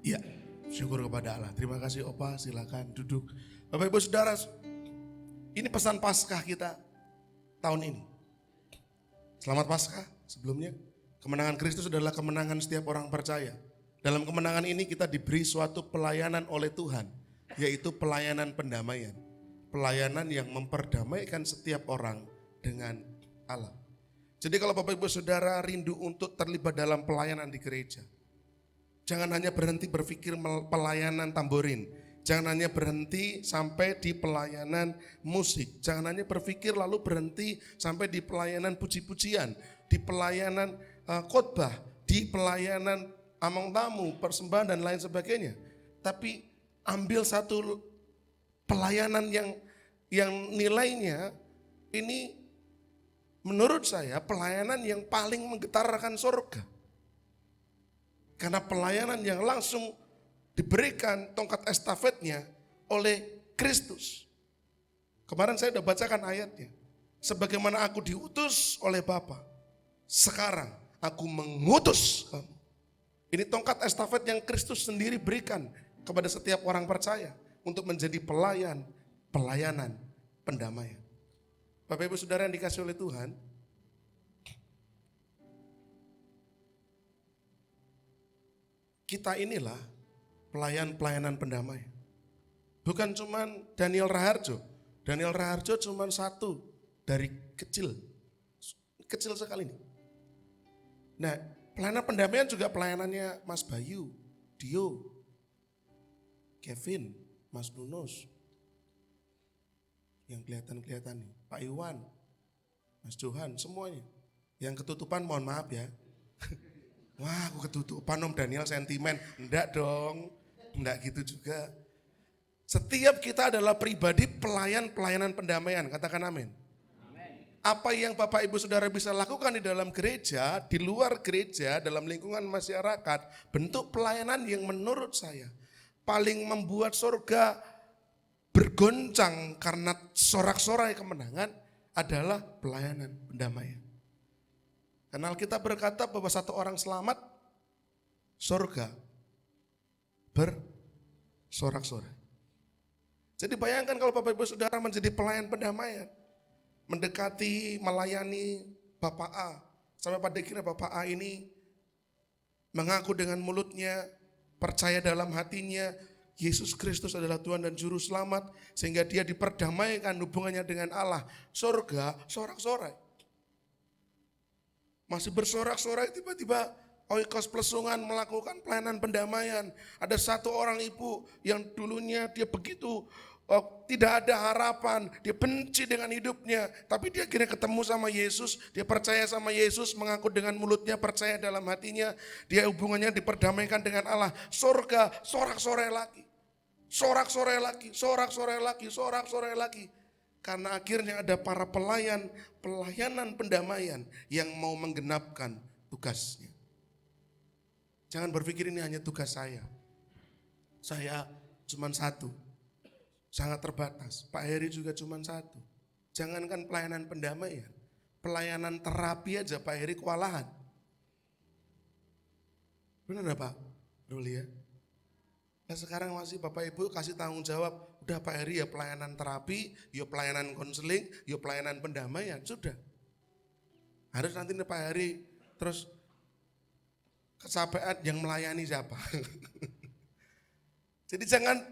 Iya, syukur kepada Allah. Terima kasih Opa, silakan duduk. Bapak Ibu Saudara, ini pesan Paskah kita tahun ini. Selamat Paskah sebelumnya. Kemenangan Kristus adalah kemenangan setiap orang percaya. Dalam kemenangan ini kita diberi suatu pelayanan oleh Tuhan, yaitu pelayanan pendamaian. Pelayanan yang memperdamaikan setiap orang dengan Allah. Jadi kalau Bapak Ibu Saudara rindu untuk terlibat dalam pelayanan di gereja, jangan hanya berhenti berpikir pelayanan tamborin. Jangan hanya berhenti sampai di pelayanan musik. Jangan hanya berpikir lalu berhenti sampai di pelayanan puji-pujian. Di pelayanan khotbah. Di pelayanan among tamu, persembahan dan lain sebagainya. Tapi ambil satu pelayanan yang nilainya ini menurut saya pelayanan yang paling menggetarkan surga. Karena pelayanan yang langsung diberikan tongkat estafetnya oleh Kristus. Kemarin saya sudah bacakan ayatnya. Sebagaimana aku diutus oleh Bapa, sekarang aku mengutus kamu. Ini tongkat estafet yang Kristus sendiri berikan kepada setiap orang percaya untuk menjadi pelayanan pendamaian. Bapak Ibu Saudara yang dikasih oleh Tuhan, kita inilah pelayanan pendamaian. Bukan cuman Daniel Raharjo. Daniel Raharjo cuman satu dari kecil sekali nih. Nah, pelayanan pendamaian juga pelayanannya Mas Bayu, Dio, Kevin, Mas Nunus, yang kelihatan nih, Pak Iwan, Mas Johan, semuanya. Yang ketutupan mohon maaf ya. Wah, aku ketutupan Om Daniel sentimen. Enggak dong, enggak gitu juga. Setiap kita adalah pribadi pelayanan pendamaian, katakan amin. Apa yang Bapak Ibu Saudara bisa lakukan di dalam gereja, di luar gereja, dalam lingkungan masyarakat, bentuk pelayanan yang menurut saya paling membuat surga bergoncang karena sorak-sorai kemenangan adalah pelayanan pendamaian. Karena Alkitab berkata bahwa satu orang selamat, surga bersorak-sorai. Jadi bayangkan kalau Bapak Ibu Saudara menjadi pelayan pendamaian, mendekati, melayani Bapak A, sampai pada akhirnya Bapak A ini mengaku dengan mulutnya, percaya dalam hatinya, Yesus Kristus adalah Tuhan dan Juru Selamat, sehingga dia diperdamaikan hubungannya dengan Allah. Surga sorak-sorai. Masih bersorak-sorai, tiba-tiba Oikos Plesungan melakukan pelayanan pendamaian. Ada satu orang ibu yang dulunya dia begitu tidak ada harapan, dia benci dengan hidupnya, tapi dia akhirnya ketemu sama Yesus, dia percaya sama Yesus, mengaku dengan mulutnya, percaya dalam hatinya, dia hubungannya diperdamaikan dengan Allah. Surga sorak-sorai lagi, sorak-sorai lagi, sorak-sorai lagi, sorak-sorai lagi. Karena akhirnya ada para pelayanan pendamaian yang mau menggenapkan tugasnya. Jangan berpikir ini hanya tugas saya cuma satu, sangat terbatas. Pak Heri juga cuma satu. Jangankan pelayanan pendamaian, pelayanan terapi aja Pak Heri kewalahan. Benar gak Pak Ruli ya? Nah sekarang masih Bapak Ibu kasih tanggung jawab, udah Pak Heri ya pelayanan terapi, ya pelayanan konseling, ya pelayanan pendamaian, sudah. Harus nanti Pak Heri terus kecapean yang melayani siapa. Jadi jangan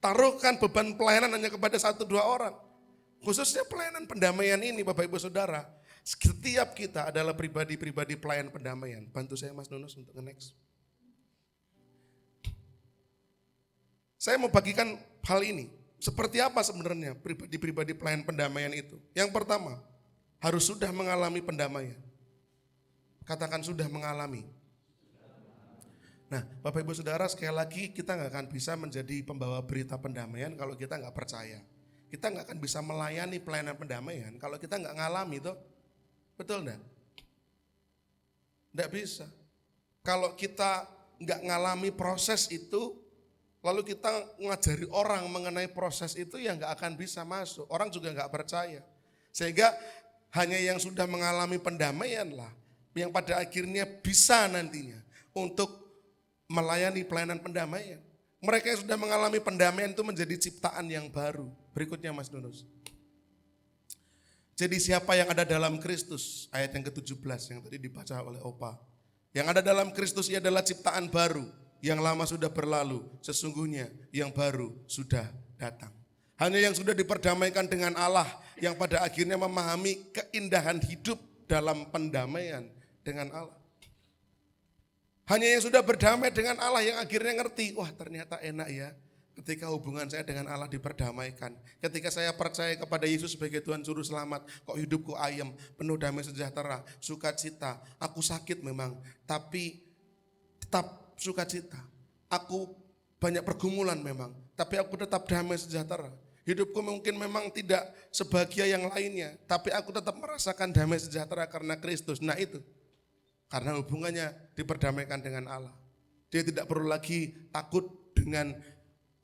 taruhkan beban pelayanan hanya kepada 1-2 orang. Khususnya pelayanan pendamaian ini Bapak Ibu Saudara. Setiap kita adalah pribadi-pribadi pelayan pendamaian. Bantu saya Mas Nunus untuk nge-next. Saya mau bagikan hal ini. Seperti apa sebenarnya pribadi-pribadi pelayan pendamaian itu? Yang pertama, harus sudah mengalami pendamaian. Katakan sudah mengalami. Nah Bapak Ibu Saudara sekali lagi kita gak akan bisa menjadi pembawa berita pendamaian kalau kita gak percaya. Kita gak akan bisa melayani pelayanan pendamaian kalau kita gak ngalami tuh. Betul enggak? Enggak bisa. Kalau kita gak ngalami proses itu, lalu kita ngajari orang mengenai proses itu ya gak akan bisa masuk. Orang juga gak percaya. Sehingga hanya yang sudah mengalami pendamaian lah yang pada akhirnya bisa nantinya untuk melayani pelayanan pendamaian. Mereka yang sudah mengalami pendamaian itu menjadi ciptaan yang baru. Berikutnya Mas Nunus. Jadi siapa yang ada dalam Kristus, ayat yang ke-17 yang tadi dibaca oleh Opa. Yang ada dalam Kristus ia adalah ciptaan baru, yang lama sudah berlalu, sesungguhnya yang baru sudah datang. Hanya yang sudah diperdamaikan dengan Allah, yang pada akhirnya memahami keindahan hidup dalam pendamaian dengan Allah. Hanya yang sudah berdamai dengan Allah yang akhirnya ngerti, wah ternyata enak ya ketika hubungan saya dengan Allah diperdamaikan. Ketika saya percaya kepada Yesus sebagai Tuhan Juru Selamat, kok hidupku ayem, penuh damai sejahtera, sukacita. Aku sakit memang, tapi tetap sukacita. Aku banyak pergumulan memang, tapi aku tetap damai sejahtera. Hidupku mungkin memang tidak sebahagia yang lainnya, tapi aku tetap merasakan damai sejahtera karena Kristus. Nah itu, karena hubungannya diperdamaikan dengan Allah. Dia tidak perlu lagi takut dengan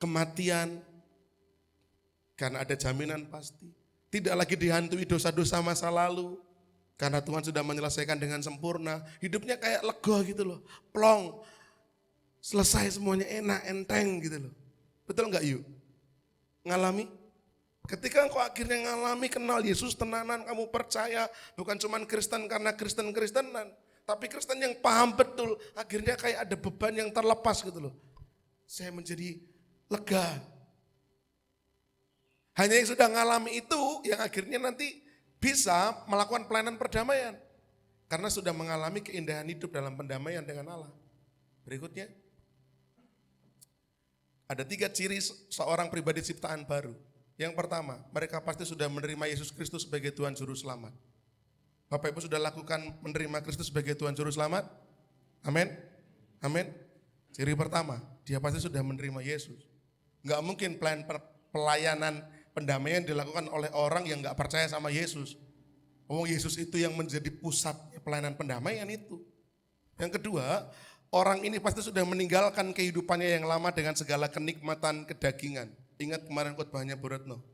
kematian, karena ada jaminan pasti. Tidak lagi dihantui dosa-dosa masa lalu, karena Tuhan sudah menyelesaikan dengan sempurna. Hidupnya kayak lega gitu loh, plong, selesai semuanya enak, enteng gitu loh. Betul nggak yuk? Ngalami? Ketika engkau akhirnya ngalami kenal Yesus tenanan, kamu percaya bukan cuma Kristen karena Kristen-Kristenan, tapi Kristen yang paham betul, akhirnya kayak ada beban yang terlepas gitu loh. Saya menjadi lega. Hanya yang sudah ngalami itu yang akhirnya nanti bisa melakukan pelayanan perdamaian. Karena sudah mengalami keindahan hidup dalam pendamaian dengan Allah. Berikutnya. Ada 3 ciri seorang pribadi ciptaan baru. Yang pertama, mereka pasti sudah menerima Yesus Kristus sebagai Tuhan Juru Selamat. Bapak Ibu sudah lakukan menerima Kristus sebagai Tuhan Juru Selamat? Amin. Amin. Ciri pertama, dia pasti sudah menerima Yesus. Enggak mungkin pelayanan pendamaian dilakukan oleh orang yang enggak percaya sama Yesus. Oh, Yesus itu yang menjadi pusatnya pelayanan pendamaian itu. Yang kedua, orang ini pasti sudah meninggalkan kehidupannya yang lama dengan segala kenikmatan kedagingan. Ingat kemarin khotbahnya Bu Retno.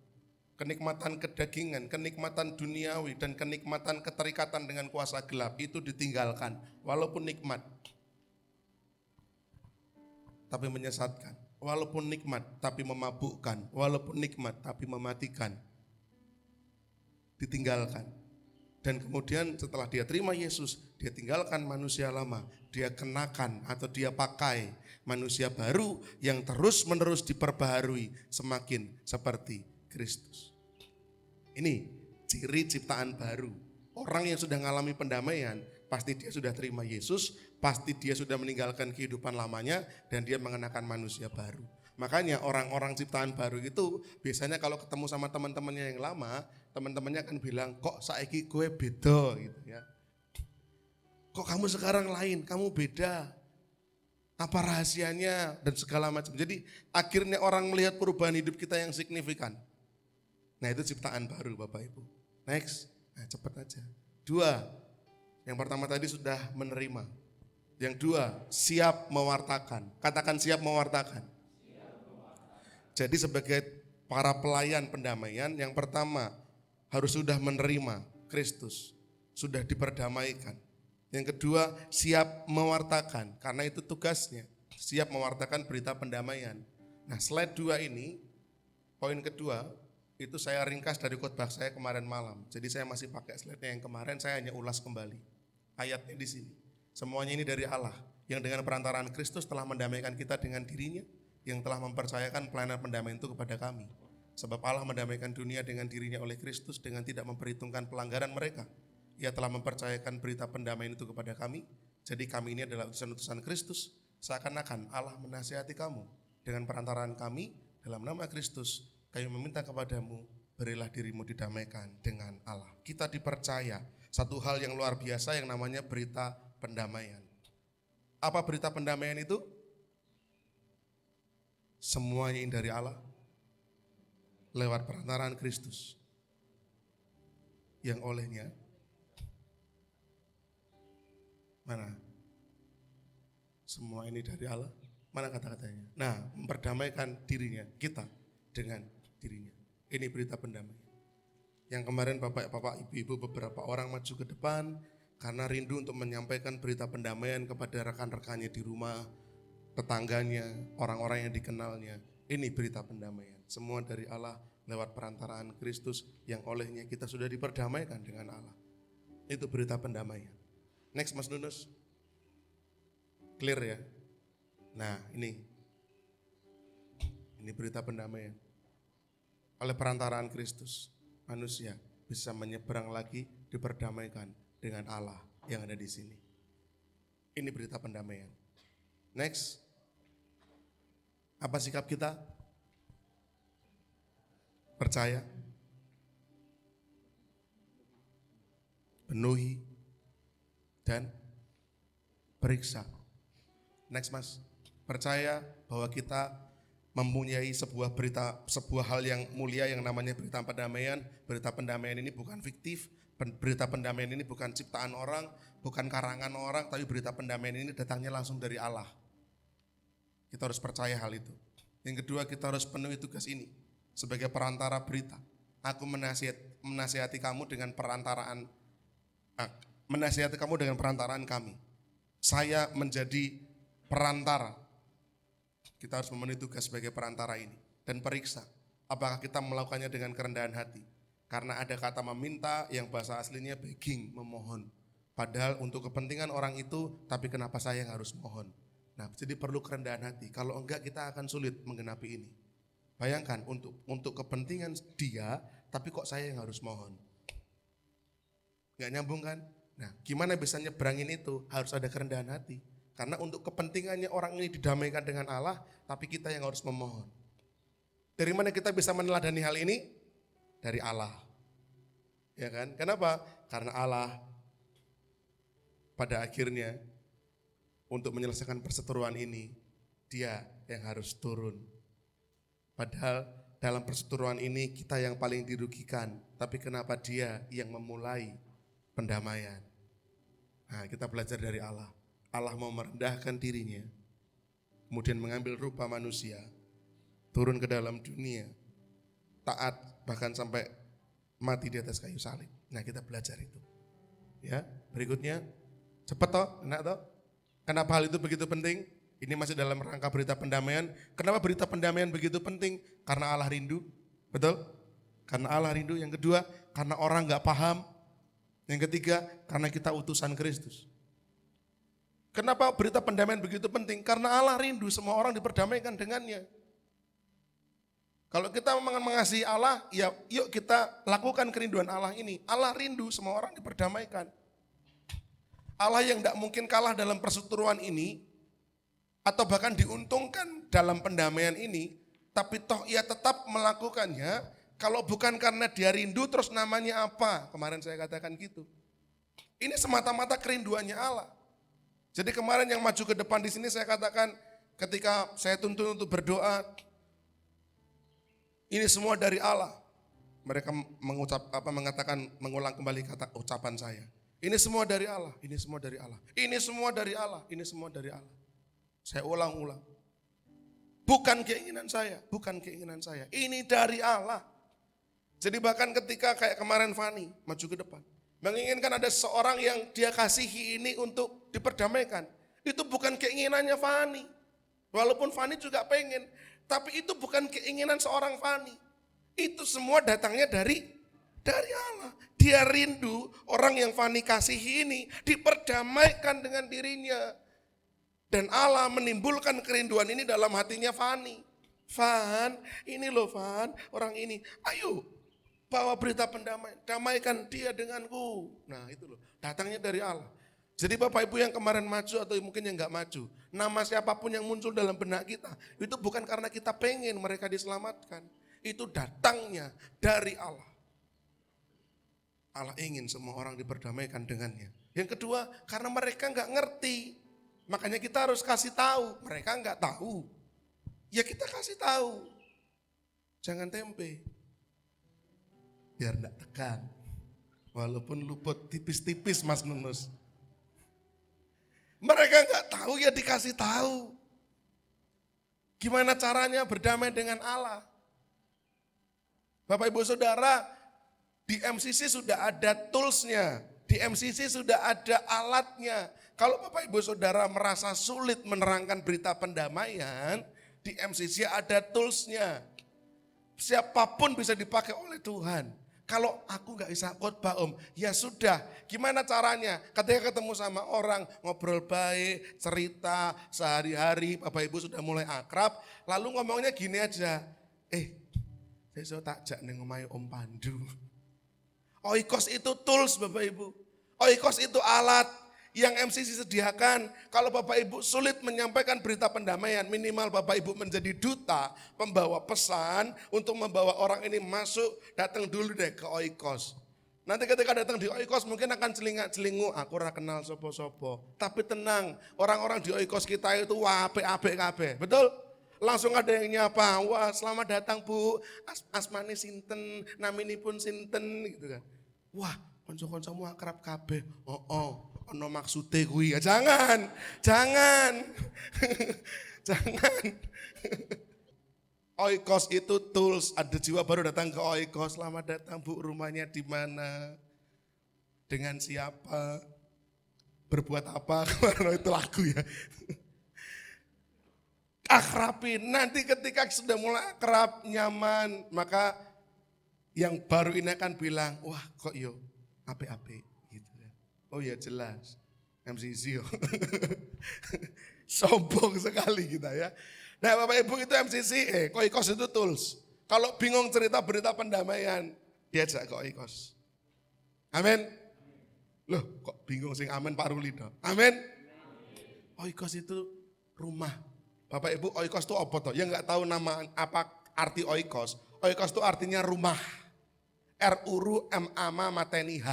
Kenikmatan kedagingan, kenikmatan duniawi, dan kenikmatan keterikatan dengan kuasa gelap itu ditinggalkan. Walaupun nikmat, tapi menyesatkan. Walaupun nikmat, tapi memabukkan. Walaupun nikmat, tapi mematikan. Ditinggalkan. Dan kemudian setelah dia terima Yesus, dia tinggalkan manusia lama. Dia kenakan atau dia pakai manusia baru yang terus-menerus diperbaharui semakin seperti Kristus. Ini ciri ciptaan baru. Orang yang sudah mengalami pendamaian, pasti dia sudah terima Yesus, pasti dia sudah meninggalkan kehidupan lamanya, dan dia mengenakan manusia baru. Makanya orang-orang ciptaan baru itu biasanya kalau ketemu sama teman-temannya yang lama, teman-temannya akan bilang, kok saiki gue beda gitu ya. Kok kamu sekarang lain, kamu beda. Apa rahasianya dan segala macam. Jadi akhirnya orang melihat perubahan hidup kita yang signifikan. Nah itu ciptaan baru Bapak Ibu. Next, nah cepat aja. 2, yang pertama tadi sudah menerima. Yang 2, siap mewartakan. Katakan siap mewartakan. Jadi sebagai para pelayan pendamaian, yang pertama harus sudah menerima Kristus, sudah diperdamaikan. Yang kedua, siap mewartakan, karena itu tugasnya, siap mewartakan berita pendamaian. Nah slide 2 ini, poin kedua, itu saya ringkas dari khotbah saya kemarin malam. Jadi saya masih pakai slide-nya yang kemarin, saya hanya ulas kembali. Ayatnya di sini. Semuanya ini dari Allah, yang dengan perantaraan Kristus telah mendamaikan kita dengan dirinya, yang telah mempercayakan pelayanan pendamaian itu kepada kami. Sebab Allah mendamaikan dunia dengan dirinya oleh Kristus dengan tidak memperhitungkan pelanggaran mereka. Ia telah mempercayakan berita pendamaian itu kepada kami. Jadi kami ini adalah utusan-utusan Kristus. Seakan-akan Allah menasihati kamu dengan perantaraan kami dalam nama Kristus. Kami meminta kepadamu, berilah dirimu didamaikan dengan Allah. Kita dipercaya satu hal yang luar biasa yang namanya berita pendamaian. Apa berita pendamaian itu? Semuanya ini dari Allah lewat perantaraan Kristus yang olehnya mana? Semua ini dari Allah. Mana kata-katanya? Nah, memperdamaikan dirinya, kita dengan dirinya. Ini berita pendamaian. Yang kemarin bapak-bapak, ibu-ibu beberapa orang maju ke depan karena rindu untuk menyampaikan berita pendamaian kepada rekan-rekannya di rumah. tetangganya, orang-orang yang dikenalnya. Ini berita pendamaian. Semua dari Allah lewat perantaraan Kristus yang olehnya kita sudah diperdamaikan dengan Allah. Itu berita pendamaian. Next Mas Nunus. Clear ya? Nah ini berita pendamaian. Oleh perantaraan Kristus, manusia bisa menyeberang lagi, diperdamaikan dengan Allah yang ada di sini. Ini berita pendamaian. Next. Apa sikap kita? Percaya, penuhi, dan periksa. Next Mas. Percaya bahwa kita mempunyai sebuah hal yang mulia yang namanya berita pendamaian. Berita pendamaian ini bukan fiktif, berita pendamaian ini bukan ciptaan orang, bukan karangan orang, tapi berita pendamaian ini datangnya langsung dari Allah. Kita harus percaya hal itu. Yang kedua, kita harus penuhi tugas ini sebagai perantara berita. Aku menasihati kamu dengan perantaraan kami. Saya menjadi perantara. Kita harus memenuhi tugas sebagai perantara ini. Dan periksa, apakah kita melakukannya dengan kerendahan hati. Karena ada kata meminta yang bahasa aslinya begging, memohon. Padahal untuk kepentingan orang itu, tapi kenapa saya yang harus mohon? Nah, jadi perlu kerendahan hati. Kalau enggak kita akan sulit menggenapi ini. Bayangkan untuk kepentingan dia, tapi kok saya yang harus mohon? Enggak nyambung kan? Nah, gimana bisa nyebrangin itu? Harus ada kerendahan hati. Karena untuk kepentingannya orang ini didamaikan dengan Allah, tapi kita yang harus memohon. Dari mana kita bisa meneladani hal ini? Dari Allah. Ya kan? Kenapa? Karena Allah pada akhirnya untuk menyelesaikan perseteruan ini, dia yang harus turun. Padahal dalam perseteruan ini kita yang paling dirugikan, tapi kenapa dia yang memulai pendamaian? Nah, kita belajar dari Allah. Allah mau merendahkan dirinya, kemudian mengambil rupa manusia, turun ke dalam dunia, taat bahkan sampai mati di atas kayu salib. Nah, kita belajar itu. Ya, berikutnya cepet toh, enak toh. Kenapa hal itu begitu penting? Ini masih dalam rangka berita pendamaian. Kenapa berita pendamaian begitu penting? Karena Allah rindu, betul? Karena Allah rindu. Yang kedua, karena orang nggak paham. Yang ketiga, karena kita utusan Kristus. Kenapa berita pendamaian begitu penting? Karena Allah rindu semua orang diperdamaikan dengannya. Kalau kita mengasihi Allah, ya yuk kita lakukan kerinduan Allah ini. Allah rindu semua orang diperdamaikan. Allah yang tidak mungkin kalah dalam perseteruan ini, atau bahkan diuntungkan dalam pendamaian ini, tapi toh ia tetap melakukannya. Kalau bukan karena dia rindu, terus namanya apa? Kemarin saya katakan gitu. Ini semata-mata kerinduannya Allah. Jadi kemarin yang maju ke depan di sini saya katakan ketika saya tuntun untuk berdoa, ini semua dari Allah. Mereka mengulang kembali kata ucapan saya. Ini semua dari Allah, ini semua dari Allah. Ini semua dari Allah, ini semua dari Allah. Saya ulang-ulang. Bukan keinginan saya, bukan keinginan saya. Ini dari Allah. Jadi bahkan ketika kayak kemarin Fani maju ke depan, menginginkan ada seorang yang dia kasihi ini untuk diperdamaikan. Itu bukan keinginannya Fani. Walaupun Fani juga pengen, tapi itu bukan keinginan seorang Fani. Itu semua datangnya dari Allah. Dia rindu orang yang Fani kasihi ini diperdamaikan dengan dirinya. Dan Allah menimbulkan kerinduan ini dalam hatinya Fani. Fan, ini loh Fan, orang ini. Ayo, bawa berita pendamaian, damaikan dia denganku. Nah itu loh, datangnya dari Allah. Jadi Bapak Ibu yang kemarin maju atau mungkin yang gak maju, nama siapapun yang muncul dalam benak kita, itu bukan karena kita pengen mereka diselamatkan. Itu datangnya dari Allah. Allah ingin semua orang diperdamaikan dengannya. Yang kedua, karena mereka gak ngerti. Makanya kita harus kasih tahu, mereka gak tahu. Ya kita kasih tahu. Jangan tempe. Biar enggak tegang. Walaupun luput tipis-tipis Mas Nunus. Mereka enggak tahu ya dikasih tahu. Gimana caranya berdamai dengan Allah. Bapak Ibu Saudara, di MCC sudah ada toolsnya. Di MCC sudah ada alatnya. Kalau Bapak Ibu Saudara merasa sulit menerangkan berita pendamaian, di MCC ada toolsnya. Siapapun bisa dipakai oleh Tuhan. Kalau aku nggak bisa khotbah om, ya sudah. Gimana caranya? Ketika ketemu sama orang, ngobrol baik, cerita sehari-hari, Bapak Ibu sudah mulai akrab. Lalu ngomongnya gini aja, saya tak jak neng omahe Om Pandu. Oikos itu tools Bapak Ibu. Oikos itu alat yang MCC sediakan. Kalau Bapak Ibu sulit menyampaikan berita pendamaian, minimal Bapak Ibu menjadi duta, pembawa pesan untuk membawa orang ini masuk, datang dulu deh ke Oikos. Nanti ketika datang di Oikos mungkin akan celingak-celingu, aku ora kenal sopo-sopo. Tapi tenang, orang-orang di Oikos kita itu apik-apik kabeh. Betul? Langsung ada yang nyapa, wah selamat datang Bu, asmane sinten, namini pun sinten gitu kan. Wah, konco-koncomu akrab kabeh. Ono maksude kuwi ya jangan. Jangan. Oikos itu tools, ada jiwa baru datang ke Oikos. Selamat datang Bu, rumahnya di mana? Dengan siapa? Berbuat apa? Itu lagu ya. Akrabin, nanti ketika sudah mulai akrab, nyaman, maka yang baru ini akan bilang, wah kok yo ape-ape gitu ya. Oh ya jelas, MCC yo. Sombong sekali kita ya. Nah Bapak Ibu itu MCC, Oikos itu tools. Kalau bingung cerita berita pendamaian, diajak ke Oikos. Amin. Loh kok bingung sing amin Pak Ruli dong. Amin. Oikos itu rumah. Bapak Ibu Oikos itu apa toh? Yang nggak tahu nama apa arti Oikos. Oikos itu artinya rumah. R-U-R-U-M-A-M-A-T-N-I-H.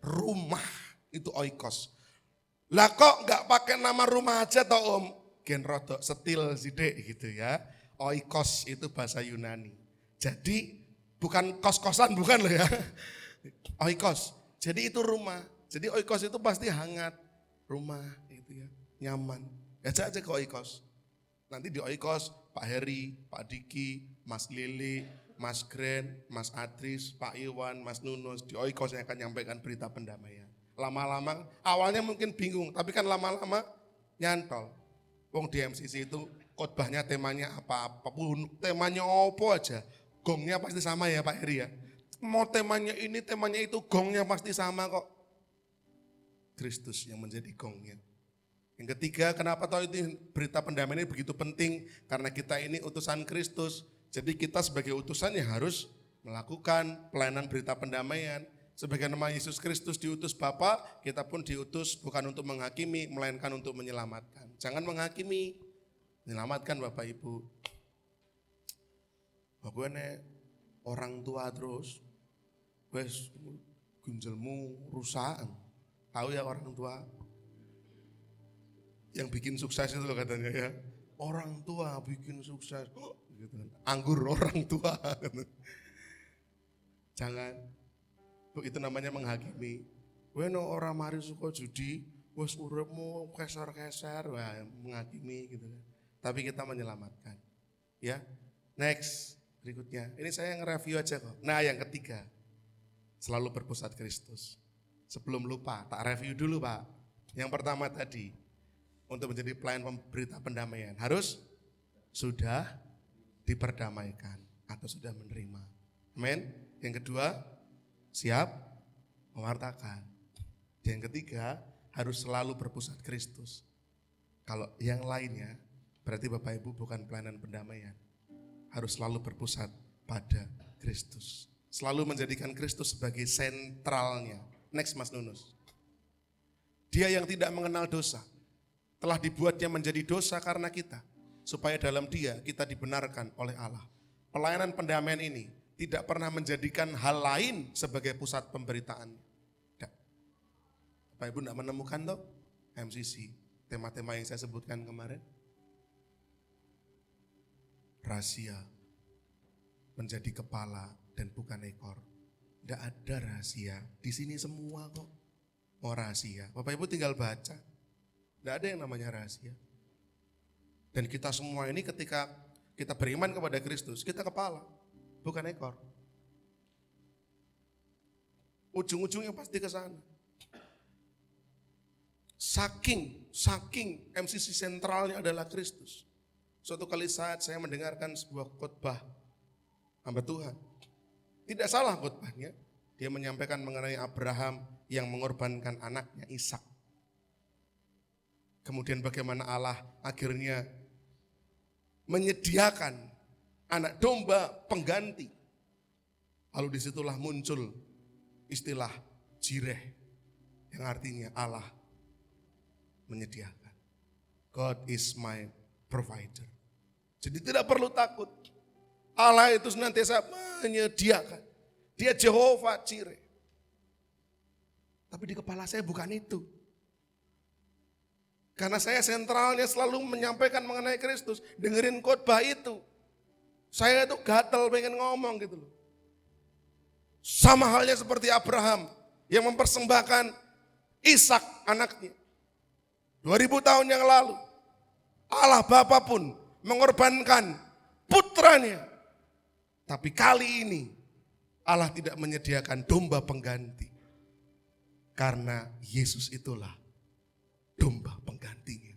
Rumah itu Oikos. Lah kok nggak pakai nama rumah aja toh Om? Gen rodok setil sidik gitu ya. Oikos itu bahasa Yunani. Jadi bukan kos-kosan bukan loh ya. Oikos. Jadi itu rumah. Jadi Oikos itu pasti hangat. Rumah gitu ya. Nyaman. Ajak aja ke Oikos. Nanti di Oikos Pak Heri, Pak Diki, Mas Lili, Mas Gren, Mas Adris, Pak Iwan, Mas Nunus. Di Oikos yang akan nyampaikan berita pendamaian. Lama-lama, awalnya mungkin bingung, tapi kan lama-lama nyantol. Wong di MCC itu khotbahnya temanya apapun, temanya apa aja. Gongnya pasti sama ya Pak Heri ya. Mau temanya ini, temanya itu, gongnya pasti sama kok. Kristus yang menjadi gongnya. Yang ketiga, kenapa tahu itu berita pendamaian ini begitu penting? Karena kita ini utusan Kristus. Jadi kita sebagai utusan ya harus melakukan pelayanan berita pendamaian. Sebagaimana Yesus Kristus diutus Bapa, kita pun diutus bukan untuk menghakimi, melainkan untuk menyelamatkan. Jangan menghakimi, menyelamatkan Bapak Ibu. Aku ini orang tua terus, wes gunjelmu rusak. Tahu ya orang tua? Yang bikin sukses itu loh katanya ya. Orang tua bikin sukses. Gitu. Anggur orang tua. Jangan. Itu namanya menghakimi. Weno orang mari suka judi, wes uripmu keser-keser, wah menghakimi gitu kan. Tapi kita menyelamatkan. Ya. Next, berikutnya. Ini saya nge-review aja kok. Nah, yang ketiga. Selalu berpusat Kristus. Sebelum lupa, tak review dulu, Pak. Yang pertama tadi, untuk menjadi pelayan berita pendamaian harus sudah diperdamaikan atau sudah menerima. Amin. Yang kedua, siap mewartakan. Yang ketiga, harus selalu berpusat Kristus. Kalau yang lainnya, berarti Bapak Ibu bukan pelayanan pendamaian. Harus selalu berpusat pada Kristus. Selalu menjadikan Kristus sebagai sentralnya. Next Mas Nunus. Dia yang tidak mengenal dosa, telah dibuatnya menjadi dosa karena kita, supaya dalam dia kita dibenarkan oleh Allah. Pelayanan pendamaian ini tidak pernah menjadikan hal lain sebagai pusat pemberitaan. Tidak. Bapak Ibu tidak menemukan toh MCC, tema-tema yang saya sebutkan kemarin. Rahasia, menjadi kepala dan bukan ekor. Tidak ada rahasia, di sini semua kok mau rahasia. Bapak Ibu tinggal baca. Tidak ada yang namanya rahasia. Dan kita semua ini ketika kita beriman kepada Kristus, kita kepala, bukan ekor. Ujung-ujungnya pasti ke sana. Saking MCC sentralnya adalah Kristus. Suatu kali saat saya mendengarkan sebuah khotbah hamba Tuhan. Tidak salah khotbahnya. Dia menyampaikan mengenai Abraham yang mengorbankan anaknya Ishak. Kemudian bagaimana Allah akhirnya menyediakan anak domba pengganti. Lalu disitulah muncul istilah jireh yang artinya Allah menyediakan. God is my provider. Jadi tidak perlu takut. Allah itu senantiasa menyediakan. Dia Jehovah Jireh. Tapi di kepala saya bukan itu. Karena saya sentralnya selalu menyampaikan mengenai Kristus. Dengerin khotbah itu. Saya itu gatel pengen ngomong gitu loh. Sama halnya seperti Abraham yang mempersembahkan Ishak anaknya. 2000 tahun yang lalu. Allah Bapa pun mengorbankan putranya. Tapi kali ini Allah tidak menyediakan domba pengganti. Karena Yesus itulah domba penggantinya.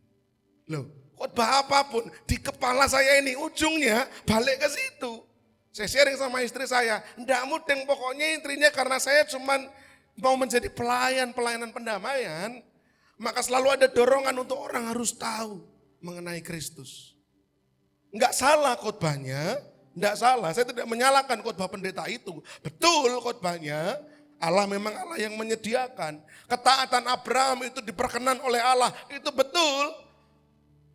Loh, khotbah apapun di kepala saya ini ujungnya balik ke situ. Saya sharing sama istri saya, enggak mudeng pokoknya intinya karena saya cuman mau menjadi pelayanan pendamaian, maka selalu ada dorongan untuk orang harus tahu mengenai Kristus. Enggak salah khotbahnya, enggak salah. Saya tidak menyalahkan khotbah pendeta itu. Betul khotbahnya, Allah memang Allah yang menyediakan. Ketaatan Abraham itu diperkenan oleh Allah, itu betul.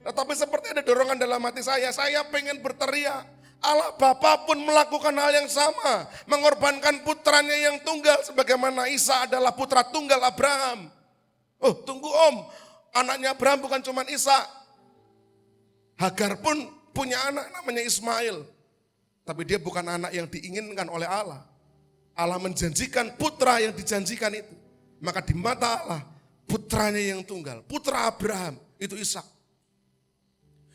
Tetapi seperti ada dorongan dalam hati saya pengen berteriak. Allah Bapa pun melakukan hal yang sama. Mengorbankan putranya yang tunggal sebagaimana Isa adalah putra tunggal Abraham. Oh tunggu om, anaknya Abraham bukan cuma Isa. Hagar pun punya anak namanya Ismail. Tapi dia bukan anak yang diinginkan oleh Allah. Allah menjanjikan putra yang dijanjikan itu. Maka di mata Allah putranya yang tunggal, putra Abraham itu Ishak.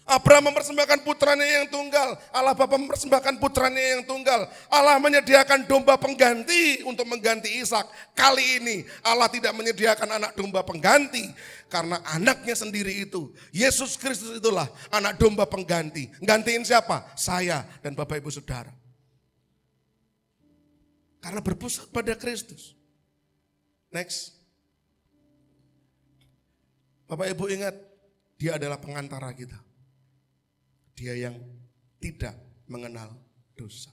Abraham mempersembahkan putranya yang tunggal, Allah Bapa mempersembahkan putranya yang tunggal. Allah menyediakan domba pengganti untuk mengganti Ishak. Kali ini Allah tidak menyediakan anak domba pengganti karena anaknya sendiri itu, Yesus Kristus itulah anak domba pengganti. Gantiin siapa? Saya dan Bapak Ibu Saudara. Karena berpusat pada Kristus. Next. Bapak Ibu ingat, dia adalah pengantara kita. Dia yang tidak mengenal dosa.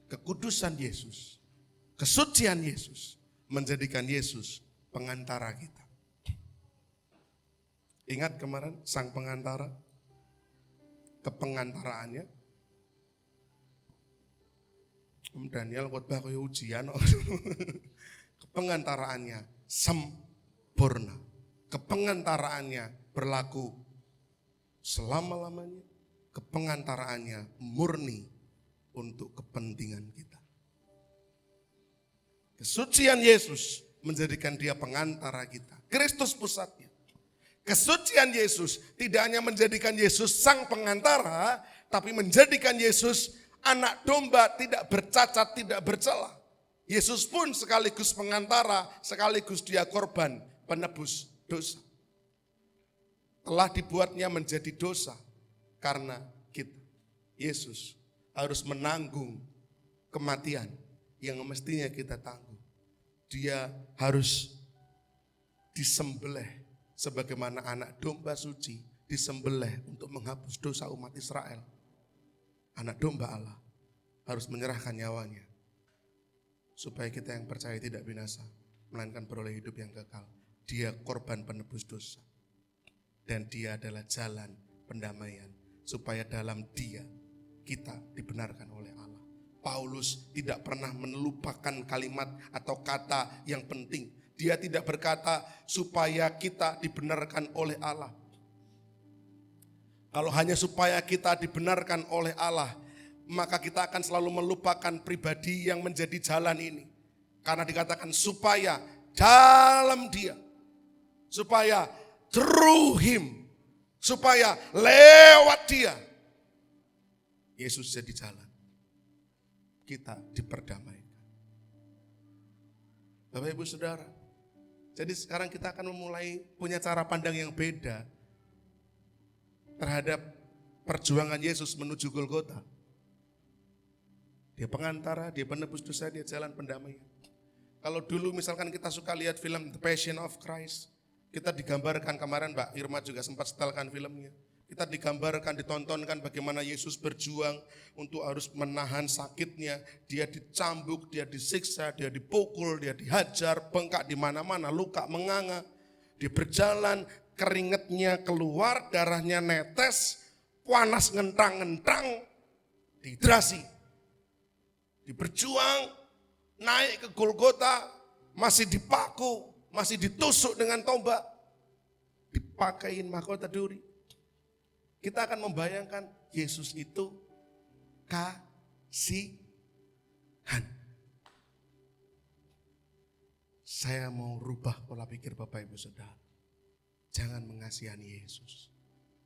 Kekudusan Yesus, kesucian Yesus menjadikan Yesus pengantara kita. Ingat kemarin sang pengantara, kepengantaraannya. Om Daniel khotbah kaya ujian. Kepengantaraannya sempurna. Kepengantaraannya berlaku selama-lamanya. Kepengantaraannya murni untuk kepentingan kita. Kesucian Yesus menjadikan dia pengantara kita. Kristus pusatnya. Kesucian Yesus tidak hanya menjadikan Yesus sang pengantara, tapi menjadikan Yesus anak domba tidak bercacat, tidak bercela. Yesus pun sekaligus pengantara, sekaligus dia korban penebus dosa. Telah dibuatnya menjadi dosa karena kita. Yesus harus menanggung kematian yang mestinya kita tanggung. Dia harus disembelih sebagaimana anak domba suci disembelih untuk menghapus dosa umat Israel. Anak domba Allah harus menyerahkan nyawanya supaya kita yang percaya tidak binasa, melainkan beroleh hidup yang kekal. Dia korban penebus dosa. Dan dia adalah jalan pendamaian. Supaya dalam dia kita dibenarkan oleh Allah. Paulus tidak pernah melupakan kalimat atau kata yang penting. Dia tidak berkata supaya kita dibenarkan oleh Allah. Kalau hanya supaya kita dibenarkan oleh Allah, maka kita akan selalu melupakan pribadi yang menjadi jalan ini. Karena dikatakan supaya dalam dia. Supaya through him, supaya lewat dia, Yesus jadi jalan. Kita diperdamaikan. Bapak Ibu Saudara, Jadi sekarang kita akan memulai punya cara pandang yang beda terhadap perjuangan Yesus menuju Golgota. Dia pengantara, dia penebus dosa, dia jalan pendamaian. Kalau dulu misalkan kita suka lihat film The Passion of Christ, kita digambarkan, kemarin Mbak Irma juga sempat setelkan filmnya. Kita digambarkan, ditontonkan bagaimana Yesus berjuang untuk harus menahan sakitnya. Dia dicambuk, dia disiksa, dia dipukul, dia dihajar, bengkak di mana-mana, luka menganga. Dia berjalan, keringetnya keluar, darahnya netes, panas ngentang-ngentang, dehidrasi. Dia berjuang, naik ke Golgota, masih dipaku, masih ditusuk dengan tombak, dipakein mahkota duri. Kita akan membayangkan Yesus itu kasihan. Saya mau rubah pola pikir Bapak Ibu Saudara. Jangan mengasihani Yesus,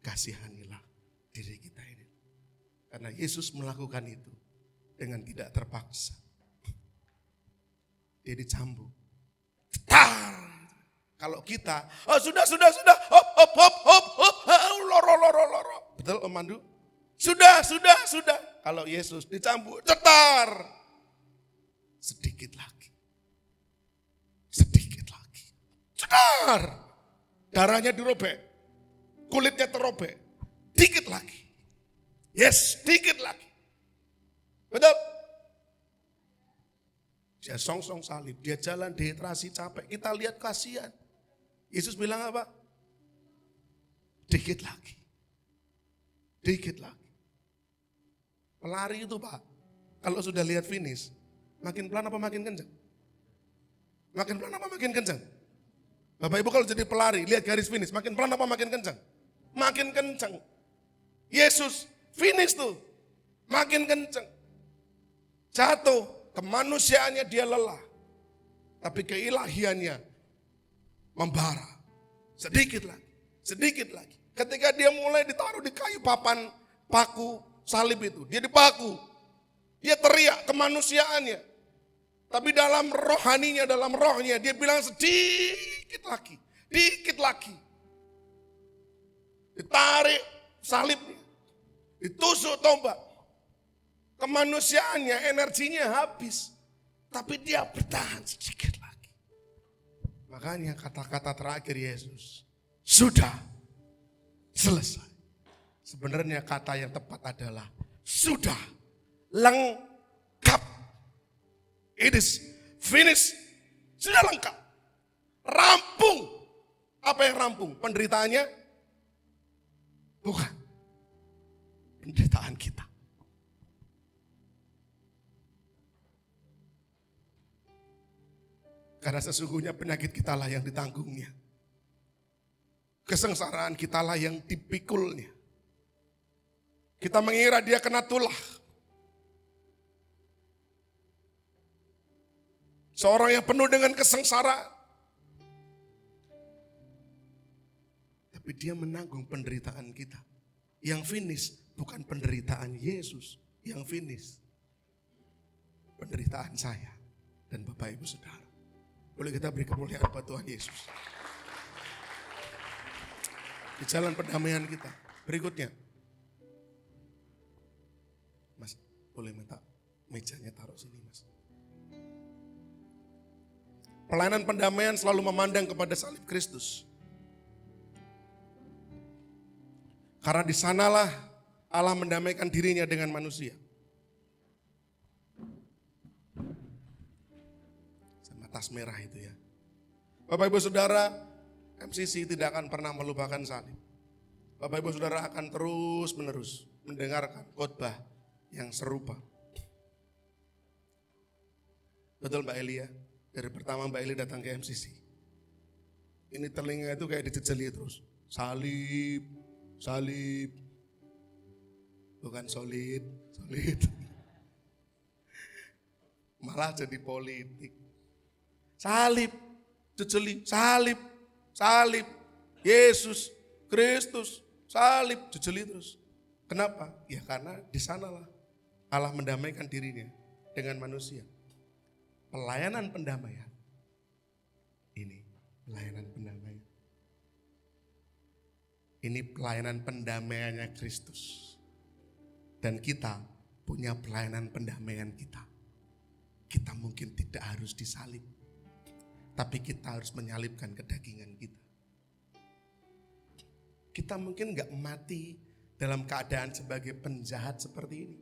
kasihanilah diri kita ini. Karena Yesus melakukan itu dengan tidak terpaksa. Dia dicambuk. Tar. Kalau kita, oh sudah, hop, loro. Betul Om Mandu? Sudah. Kalau Yesus dicambuk, cetar. Sedikit lagi. Cetar. Darahnya dirobek. Kulitnya terobek. Dikit lagi. Yes, dikit lagi. Betul? Dia song-song salib, dia jalan dehidrasi capek. Kita lihat kasihan. Yesus bilang apa? Dikit lagi. Pelari itu Pak, kalau sudah lihat finish, makin pelan apa makin kencang? Makin pelan apa makin kencang? Bapak Ibu kalau jadi pelari, lihat garis finish, makin pelan apa makin kencang? Makin kencang. Yesus finish tuh, makin kencang. Jatuh, kemanusiaannya dia lelah. Tapi keilahiannya membara. Sedikit lagi. Ketika dia mulai ditaruh di kayu papan paku salib itu, dia dipaku. Dia teriak kemanusiaannya. Tapi dalam rohaninya, dalam rohnya, dia bilang dikit lagi. Ditarik salibnya, ditusuk tombak. Kemanusiaannya, energinya habis. Tapi dia bertahan sedikit lagi. Makanya kata-kata terakhir Yesus, sudah selesai. Sebenarnya kata yang tepat adalah sudah lengkap. It is finished. Sudah lengkap. Rampung. Apa yang rampung? Penderitaannya? Bukan. Penderitaan kita. Karena sesungguhnya penyakit kita lah yang ditanggungnya. Kesengsaraan kita lah yang dipikulnya. Kita mengira dia kena tulah. Seorang yang penuh dengan kesengsaraan. Tapi dia menanggung penderitaan kita. Yang finish bukan penderitaan Yesus. Yang finish penderitaan saya dan Bapak Ibu Saudara. Boleh kita beri kemuliaan buat Tuhan Yesus. Di jalan perdamaian kita. Berikutnya. Mas, boleh minta mejanya taruh sini Mas. Pelayanan pendamaian selalu memandang kepada salib Kristus. Karena di sanalah Allah mendamaikan dirinya dengan manusia. Tas merah itu ya. Bapak Ibu Saudara, MCC tidak akan pernah melupakan salib. Bapak Ibu Saudara akan terus menerus mendengarkan khotbah yang serupa. Betul Mbak Eli ya? Dari pertama Mbak Eli datang ke MCC. Ini telinga itu kayak dijejeli terus. Salib. Bukan solid. Malah jadi politik. Salib, jejeli, salib, Yesus, Kristus, salib, jejeli terus. Kenapa? Ya karena di sanalah Allah mendamaikan dirinya dengan manusia. Pelayanan pendamaian ini Pelayanan pendamaian. Ini pelayanan pendamaiannya Kristus. Dan kita punya pelayanan pendamaian kita. Kita mungkin tidak harus disalib. Tapi kita harus menyalibkan kedagingan kita. Kita mungkin gak mati dalam keadaan sebagai penjahat seperti ini.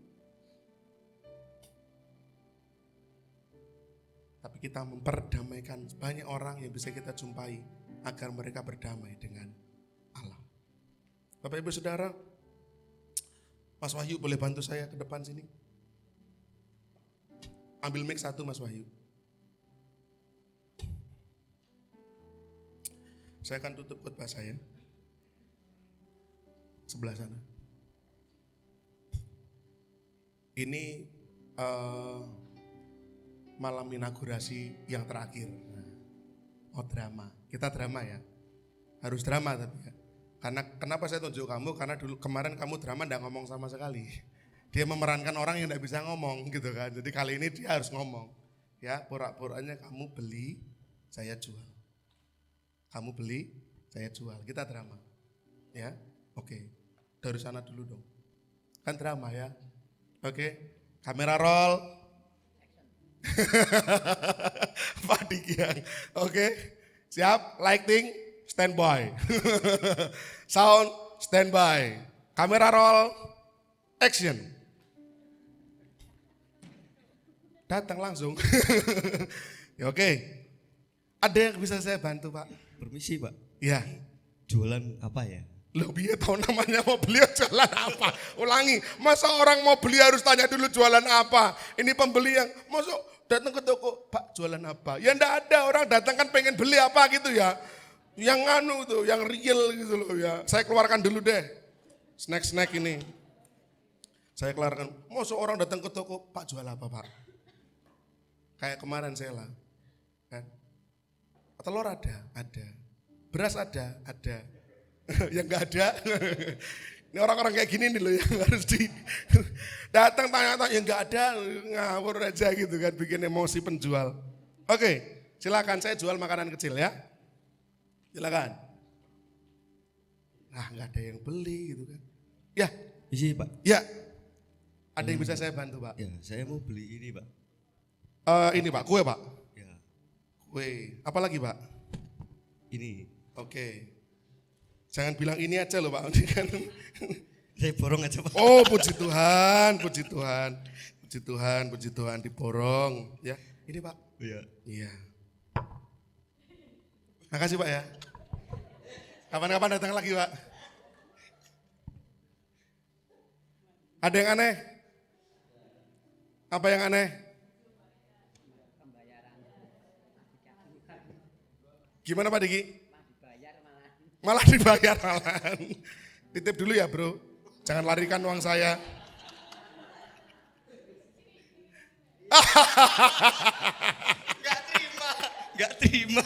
Tapi kita memperdamaikan banyak orang yang bisa kita jumpai agar mereka berdamai dengan Allah. Bapak Ibu Saudara, Mas Wahyu boleh bantu saya ke depan sini? Ambil mic satu Mas Wahyu. Saya akan tutup khotbah saya. Sebelah sana. Ini malam inaugurasi yang terakhir. Oh drama, kita drama ya. Harus drama tapi ya. Karena kenapa saya tunjuk kamu? Karena dulu kemarin kamu drama enggak ngomong sama sekali. Dia memerankan orang yang enggak bisa ngomong gitu kan. Jadi kali ini dia harus ngomong. Ya, pura-puranya kamu beli, saya jual. Kamu beli, saya jual. Kita drama. Ya, oke. Dari sana dulu dong. Kan drama ya. Oke, kamera roll. Pak Dikiang. Oke, siap. Lighting, standby. Sound, standby. Kamera roll, action. Datang langsung. Ya, oke. Ada yang bisa saya bantu Pak? Permisi Pak, Ya. jualan apa ya? Loh biar tahu namanya mau beli jualan apa. Ulangi, masa orang mau beli harus tanya dulu jualan apa. Ini pembeli yang masuk datang ke toko, Pak jualan apa. Ya enggak ada, orang datang kan pengen beli apa gitu ya. Yang anu tuh, yang real gitu loh ya. Saya keluarkan dulu deh, snack-snack ini. Saya keluarkan, masuk orang datang ke toko, Pak jual apa Pak. Kayak kemarin saya lah. Kan? Telur ada. Beras ada. Yang enggak ada. Ini orang-orang kayak gini nih loh yang harus datang tanya-tanya yang enggak ada, ngawur aja gitu kan, bikin emosi penjual. Oke, silakan saya jual makanan kecil ya. Silakan. Nah, enggak ada yang beli gitu kan. Ya, Isi Pak, ya. Ada yang bisa saya bantu, Pak? ya saya mau beli ini Pak. Ini Pak, kue Pak. Ya, Kue. Apa lagi Pak? ini Oke. Jangan bilang ini aja loh Pak. Ini kan. saya borong aja Pak. Oh puji Tuhan diborong ya. Ini Pak. Iya. Iya. Makasih Pak ya. Kapan-kapan datang lagi Pak. Ada yang aneh? Apa yang aneh? Gimana Pak Diki? Malah dibayar malahan. Titip dulu ya bro. Jangan larikan uang saya. Gak terima.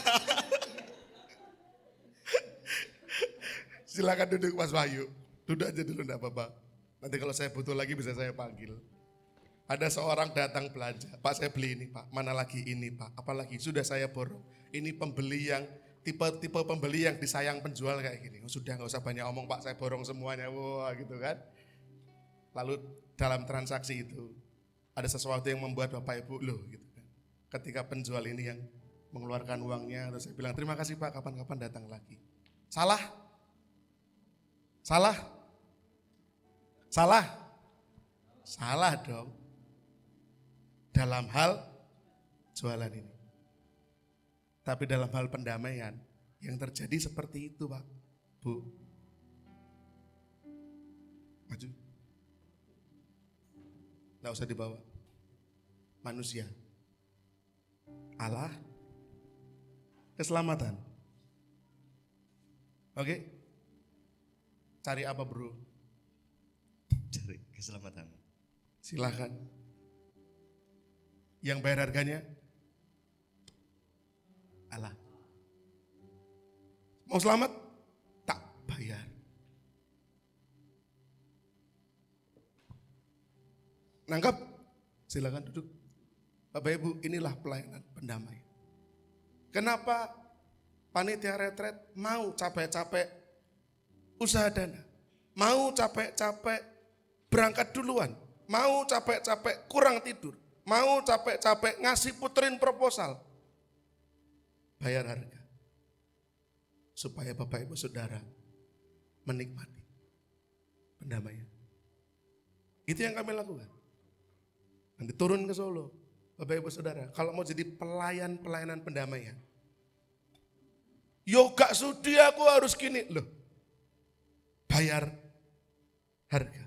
Silakan duduk Mas Wahyu. Duduk aja dulu enggak apa-apa. Nanti kalau saya butuh lagi bisa saya panggil. Ada seorang datang belanja. Pak saya beli ini Pak. Mana lagi ini Pak. Apalagi sudah saya borong. Ini pembeli yang tipe pembeli yang disayang penjual kayak gini. Sudah nggak usah banyak omong Pak, saya borong semuanya. Wah gitu kan. Lalu dalam transaksi itu ada sesuatu yang membuat Bapak Ibu loh gitu kan. Ketika penjual ini yang mengeluarkan uangnya, terus saya bilang terima kasih Pak, kapan-kapan datang lagi. Salah? Salah? Salah? Salah dong. Dalam hal jualan ini. Tapi dalam hal pendamaian yang terjadi seperti itu Pak, Bu. Maju. Nggak usah dibawa. Manusia. Allah. Keselamatan. Oke? Cari apa bro? Cari keselamatan. Silahkan. Yang bayar harganya? Allah. Mau selamat? Tak bayar. Nangkap? Silakan duduk. Bapak Ibu, inilah pelayanan pendamai. Kenapa panitia retret mau capek-capek usaha dana, mau capek-capek berangkat duluan, mau capek-capek kurang tidur, mau capek-capek ngasih puterin proposal, bayar harga. Supaya Bapak Ibu Saudara menikmati pendamaian. Itu yang kami lakukan. Nanti turun ke Solo, Bapak Ibu Saudara, kalau mau jadi pelayanan pendamaian. Yo gak sudi aku harus gini. Loh, bayar harga.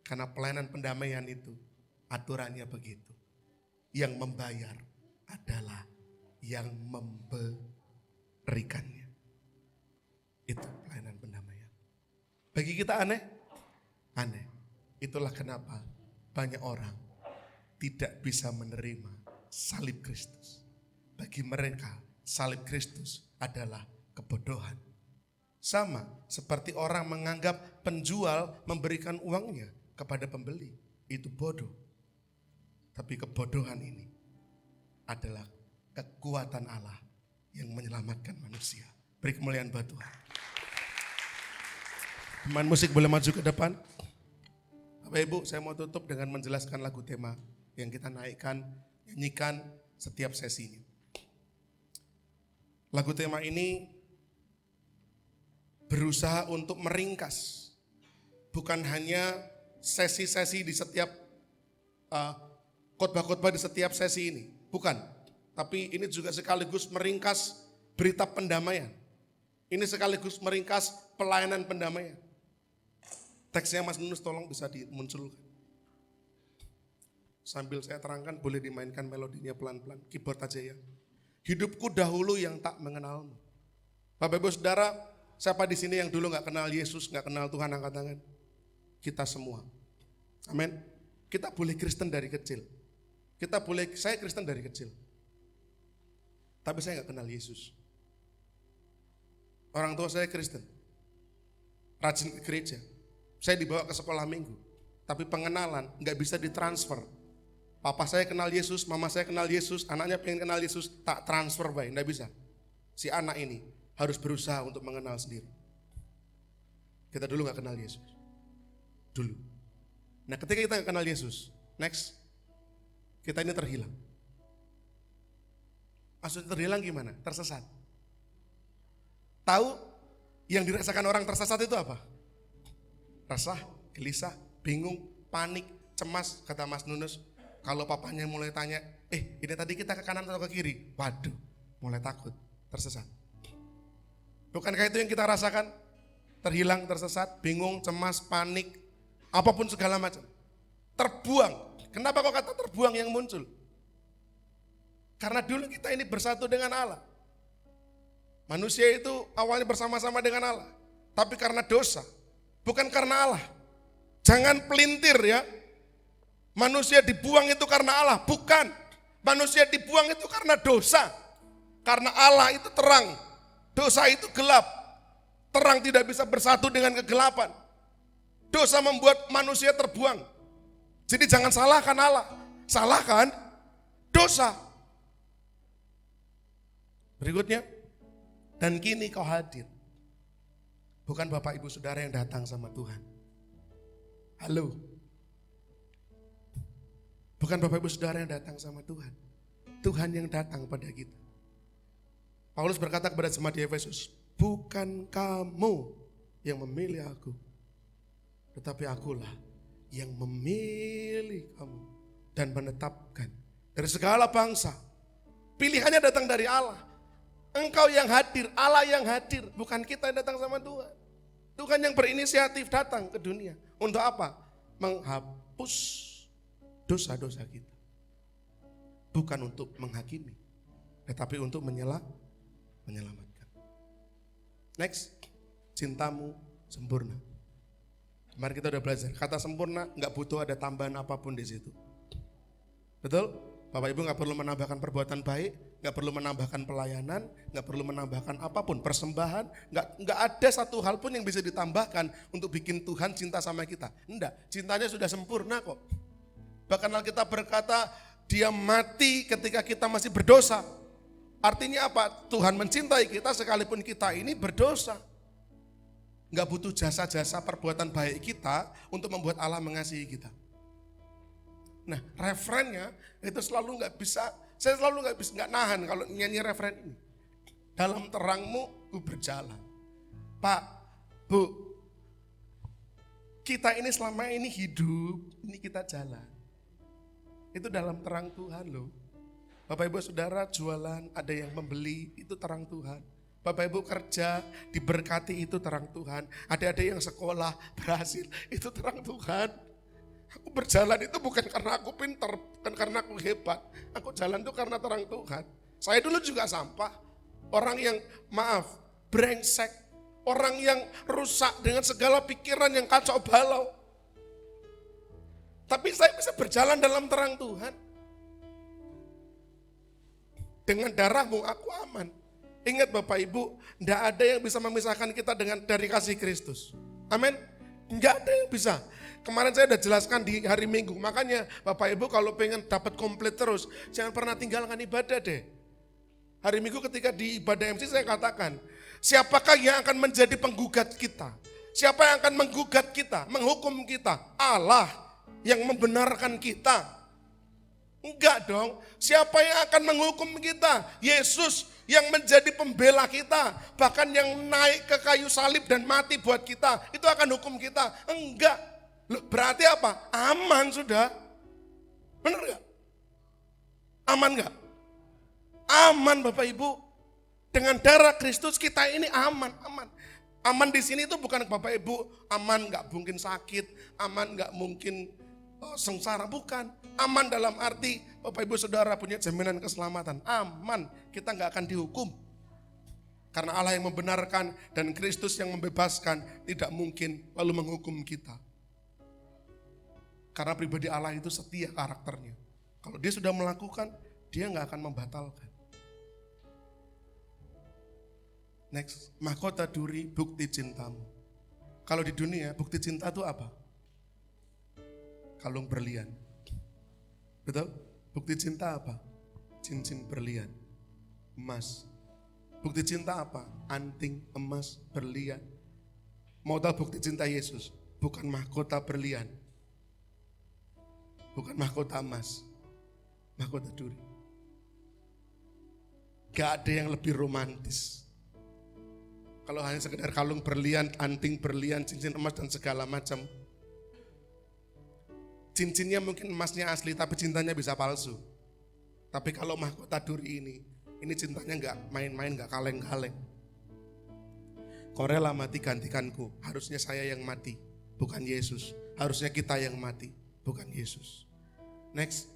Karena pelayanan pendamaian itu aturannya begitu. Yang membayar adalah yang memberikannya. Itu pelayanan pendamaian. Bagi kita aneh? Aneh. Itulah kenapa banyak orang tidak bisa menerima salib Kristus. Bagi mereka salib Kristus adalah kebodohan. Sama seperti orang menganggap penjual memberikan uangnya kepada pembeli. Itu bodoh. Tapi kebodohan ini adalah kekuatan Allah yang menyelamatkan manusia. Beri kemuliaan buat Tuhan. Teman musik boleh maju ke depan. Bapak Ibu, saya mau tutup dengan menjelaskan lagu tema yang kita naikkan, nyanyikan setiap sesinya. Lagu tema ini berusaha untuk meringkas, bukan hanya sesi-sesi di setiap khotbah-khotbah di setiap sesi ini, bukan. Tapi ini juga sekaligus meringkas berita pendamaian. Ini sekaligus meringkas pelayanan pendamaian. Teksnya Mas Nunus tolong bisa dimunculkan. Sambil saya terangkan boleh dimainkan melodinya pelan-pelan. Keyboard aja ya. Hidupku dahulu yang tak mengenalmu. Bapak Ibu Saudara, siapa di sini yang dulu gak kenal Yesus, gak kenal Tuhan, angkat tangan. Kita semua. Amin. Kita boleh Kristen dari kecil. Saya Kristen dari kecil. Tapi saya gak kenal Yesus. Orang tua saya Kristen. Rajin ke gereja. Saya dibawa ke sekolah minggu. Tapi pengenalan gak bisa ditransfer. Papa saya kenal Yesus, mama saya kenal Yesus, anaknya pengen kenal Yesus, tak transfer baik, gak bisa. Si anak ini harus berusaha untuk mengenal sendiri. Kita dulu gak kenal Yesus. Dulu. Nah ketika kita gak kenal Yesus, next, kita ini terhilang. Maksudnya terhilang gimana? Tersesat. Tahu yang dirasakan orang tersesat itu apa? Resah, gelisah, bingung, panik, cemas, kata Mas Nunus. Kalau papanya mulai tanya, ini tadi kita ke kanan atau ke kiri? Waduh, mulai takut, tersesat. Bukankah itu yang kita rasakan? Terhilang, tersesat, bingung, cemas, panik, apapun segala macam. Terbuang. Kenapa kok kata terbuang yang muncul? Karena dulu kita ini bersatu dengan Allah. Manusia itu awalnya bersama-sama dengan Allah. Tapi karena dosa, bukan karena Allah. Jangan pelintir ya. Manusia dibuang itu karena Allah, bukan. Manusia dibuang itu karena dosa. Karena Allah itu terang, dosa itu gelap. Terang tidak bisa bersatu dengan kegelapan. Dosa membuat manusia terbuang. Jadi jangan salahkan Allah, salahkan dosa. Berikutnya, dan kini kau hadir. Bukan Bapak Ibu Saudara yang datang sama Tuhan. Halo. Bukan Bapak Ibu Saudara yang datang sama Tuhan. Tuhan yang datang pada kita. Paulus berkata kepada jemaat di Efesus, bukan kamu yang memilih aku, tetapi akulah yang memilih kamu dan menetapkan dari segala bangsa. Pilihannya datang dari Allah. Engkau yang hadir, Allah yang hadir, bukan kita yang datang sama Tuhan. Tuhan yang berinisiatif datang ke dunia. Untuk apa? Menghapus dosa-dosa kita. Bukan untuk menghakimi, tetapi untuk menyelamatkan. Next, cintamu sempurna. Kemarin kita udah belajar, kata sempurna nggak butuh ada tambahan apapun di situ. Betul? Bapak Ibu nggak perlu menambahkan perbuatan baik, nggak perlu menambahkan pelayanan, nggak perlu menambahkan apapun, persembahan, nggak ada satu hal pun yang bisa ditambahkan untuk bikin Tuhan cinta sama kita. Enggak, cintanya sudah sempurna kok. Bahkan Alkitab berkata, dia mati ketika kita masih berdosa. Artinya apa? Tuhan mencintai kita sekalipun kita ini berdosa. Enggak butuh jasa-jasa perbuatan baik kita untuk membuat Allah mengasihi kita. Nah, referennya itu selalu nggak bisa, saya selalu nggak nahan kalau nyanyi referen ini. Dalam terangmu ku berjalan. Pak, Bu, kita ini selama ini hidup, ini kita jalan. Itu dalam terang Tuhan loh. Bapak Ibu Saudara jualan, ada yang membeli, itu terang Tuhan. Bapak Ibu kerja, diberkati, itu terang Tuhan. Ada yang sekolah, berhasil, itu terang Tuhan. Aku berjalan itu bukan karena aku pintar, bukan karena aku hebat. Aku jalan itu karena terang Tuhan. Saya dulu juga sampah. Orang yang brengsek. Orang yang rusak dengan segala pikiran yang kacau balau. Tapi saya bisa berjalan dalam terang Tuhan. Dengan darahmu aku aman. Ingat Bapak Ibu, tidak ada yang bisa memisahkan kita dari kasih Kristus. Amin. Tidak ada yang bisa. Kemarin saya sudah jelaskan di hari Minggu. Makanya Bapak Ibu kalau pengen dapat komplit terus, jangan pernah tinggalkan ibadah deh. Hari Minggu ketika di ibadah MC saya katakan, siapakah yang akan menjadi penggugat kita? Siapa yang akan menggugat kita, menghukum kita? Allah yang membenarkan kita. Enggak dong, siapa yang akan menghukum kita? Yesus yang menjadi pembela kita. Bahkan yang naik ke kayu salib dan mati buat kita, itu akan hukum kita. Enggak. Loh, berarti apa? Aman sudah. Benar gak? Aman gak? Aman Bapak Ibu. Dengan darah Kristus kita ini aman. Aman di sini itu bukan Bapak Ibu, aman gak mungkin sakit, aman gak mungkin sengsara, bukan. Aman dalam arti Bapak Ibu Saudara punya jaminan keselamatan. Aman, kita gak akan dihukum. Karena Allah yang membenarkan dan Kristus yang membebaskan, tidak mungkin lalu menghukum kita. Karena pribadi Allah itu setia karakternya. Kalau dia sudah melakukan, dia gak akan membatalkan. Next, mahkota duri bukti cintamu. Kalau di dunia bukti cinta itu apa? Kalung berlian. Betul? Bukti cinta apa? Cincin berlian. Emas. Bukti cinta apa? Anting, emas, berlian. Mau tahu bukti cinta Yesus? Bukan mahkota berlian. Bukan mahkota emas. Mahkota duri. Gak ada yang lebih romantis. Kalau hanya sekedar kalung berlian, anting berlian, cincin emas dan segala macam. Cincinnya mungkin emasnya asli tapi cintanya bisa palsu. Tapi kalau mahkota duri ini cintanya gak main-main, gak kaleng-kaleng. Kau rela mati gantikanku, harusnya saya yang mati, bukan Yesus. Harusnya kita yang mati, bukan Yesus. Next,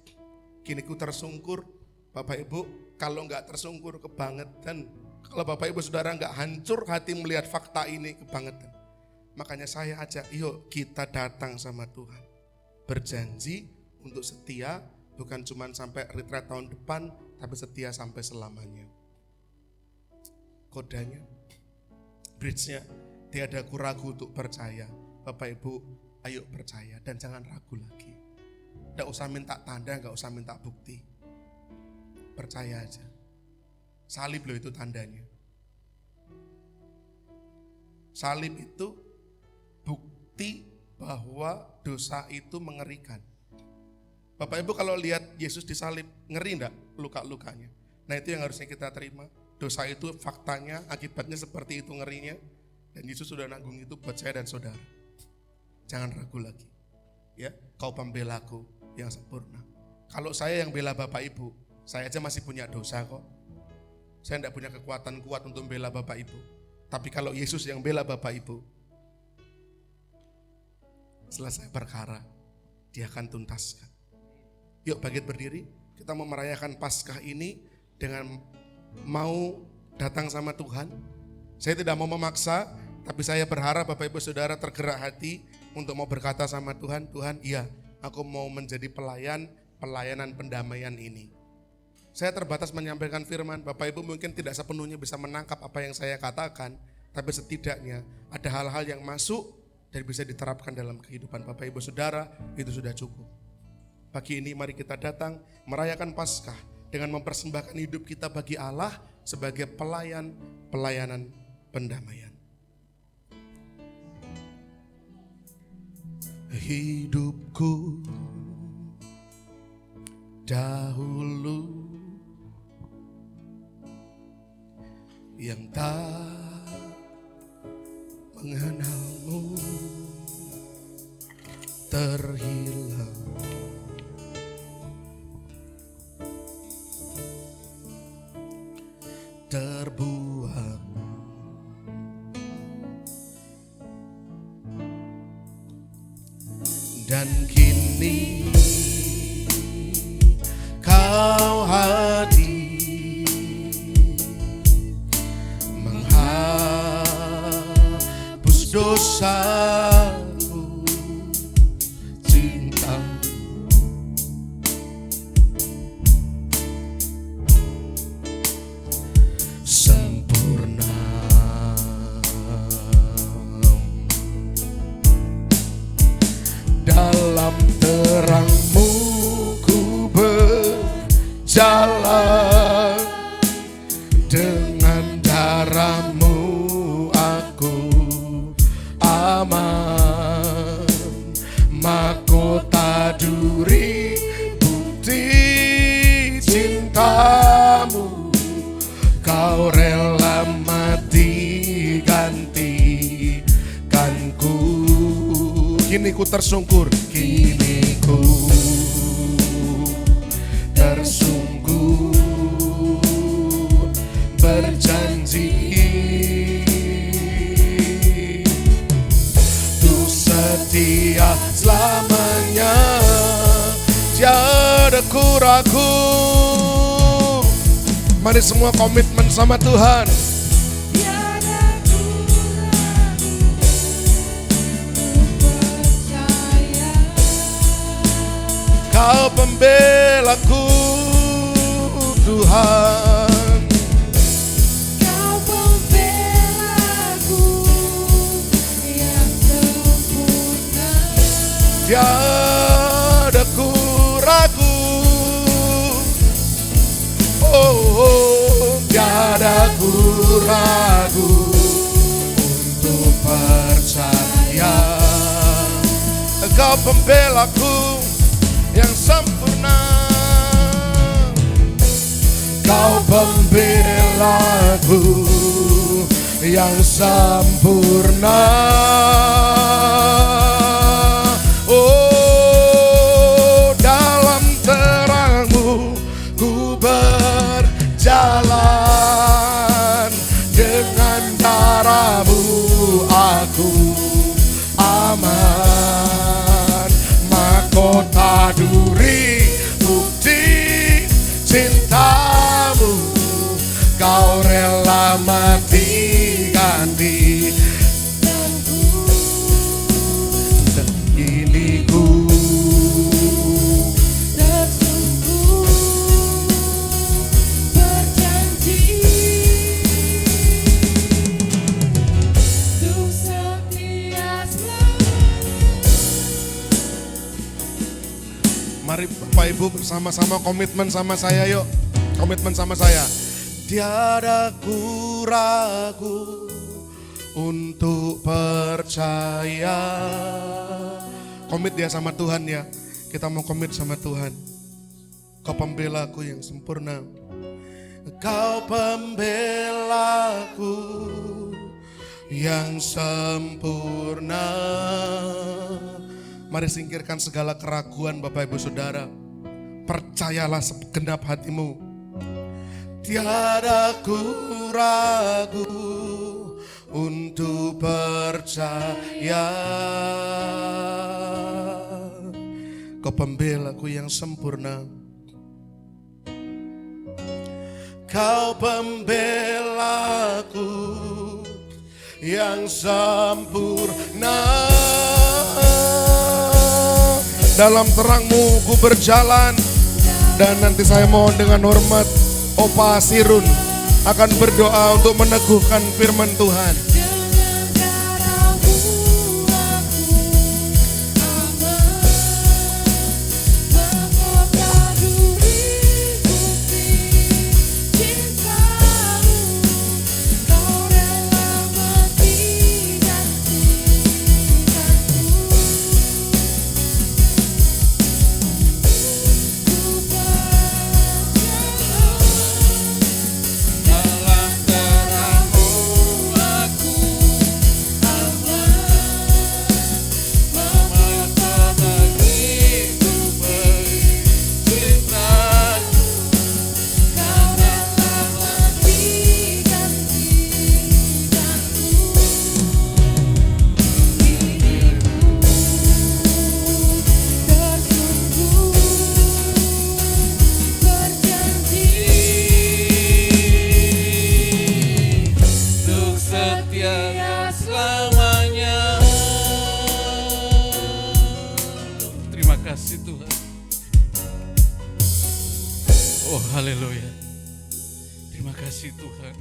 kini ku tersungkur. Bapak Ibu, kalau gak tersungkur kebangetan. Kalau Bapak Ibu Saudara gak hancur hati melihat fakta ini, kebangetan. Makanya saya ajak, yuk kita datang sama Tuhan. Berjanji untuk setia, bukan cuma sampai retreat tahun depan, tapi setia sampai selamanya. Kodanya, bridge-nya, tiada aku ragu untuk percaya. Bapak Ibu, ayo percaya dan jangan ragu lagi. Gak usah minta tanda, gak usah minta bukti. Percaya aja. Salib loh itu tandanya. Salib itu bukti bahwa dosa itu mengerikan. Bapak Ibu kalau lihat Yesus disalib, ngeri enggak luka-lukanya? Nah itu yang harusnya kita terima. Dosa itu faktanya, akibatnya seperti itu ngerinya. Dan Yesus sudah nanggung itu buat saya dan saudara. Jangan ragu lagi. Ya, kau pembelaku yang sempurna. Kalau saya yang bela Bapak Ibu, saya aja masih punya dosa kok. Saya tidak punya kekuatan kuat untuk bela Bapak Ibu. Tapi kalau Yesus yang bela Bapak Ibu, selesai perkara, dia akan tuntaskan. Yuk bangkit berdiri, kita mau merayakan Paskah ini dengan mau datang sama Tuhan. Saya tidak mau memaksa, tapi saya berharap Bapak Ibu Saudara tergerak hati untuk mau berkata sama Tuhan, Tuhan iya, aku mau menjadi pelayanan pendamaian ini. Saya terbatas menyampaikan firman, Bapak Ibu mungkin tidak sepenuhnya bisa menangkap apa yang saya katakan, tapi setidaknya ada hal-hal yang masuk dan bisa diterapkan dalam kehidupan Bapak Ibu Saudara, itu sudah cukup. Pagi ini mari kita datang merayakan Paskah, dengan mempersembahkan hidup kita bagi Allah sebagai pelayanan pendamaian. Hidupku dahulu yang tak mengenalmu terhilang, terbuang, dan kini kau hadir menghapus dosaku, cinta sempurna. Dalam terang-Mu ku berjalan, dengan darah-Mu aku aman. Mahkota duri, bukti cinta-Mu, kau rela mati gantikanku. Kini ku tersungkur, kini ku tersungkur, berjanji untuk setia selamanya, tiada ku ragu. Mari semua komitmen sama Tuhan. Tiada ku ragu untuk percaya. Kau pembelaku Tuhan, Kau pembelaku yang sempurna. tiada ku ragu. Oh, tiada ku ragu untuk percaya. Kau pembelaku yang sempurna. Kau pembelaku yang sempurna. Oh, dalam terang-Mu ku berjalan, dengan darah-Mu aku aman. Mahkota duri, bukti cinta-Mu, kau rela mati ganti. Dan kini ku Tersungkur, berjanji untuk setia selamanya. Mari Bapak Ibu bersama-sama komitmen sama saya yuk. Komitmen sama saya. Tiada ku ragu untuk percaya. Komit ya sama Tuhan ya. Kita mau komit sama Tuhan. Kau pembelaku yang sempurna. Kau pembelaku yang sempurna. Mari singkirkan segala keraguan Bapak Ibu Saudara. Percayalah segenap hatimu. Tiada ku ragu untuk percaya. Kau pembelaku yang sempurna. Kau pembelaku yang sempurna. Dalam terang-Mu ku berjalan. Dan nanti saya mohon dengan hormat Opa Sirun akan berdoa untuk meneguhkan firman Tuhan. Dengan darah-Mu aku aman. Mahkota duri, bukti haleluya. Terima kasih Tuhan.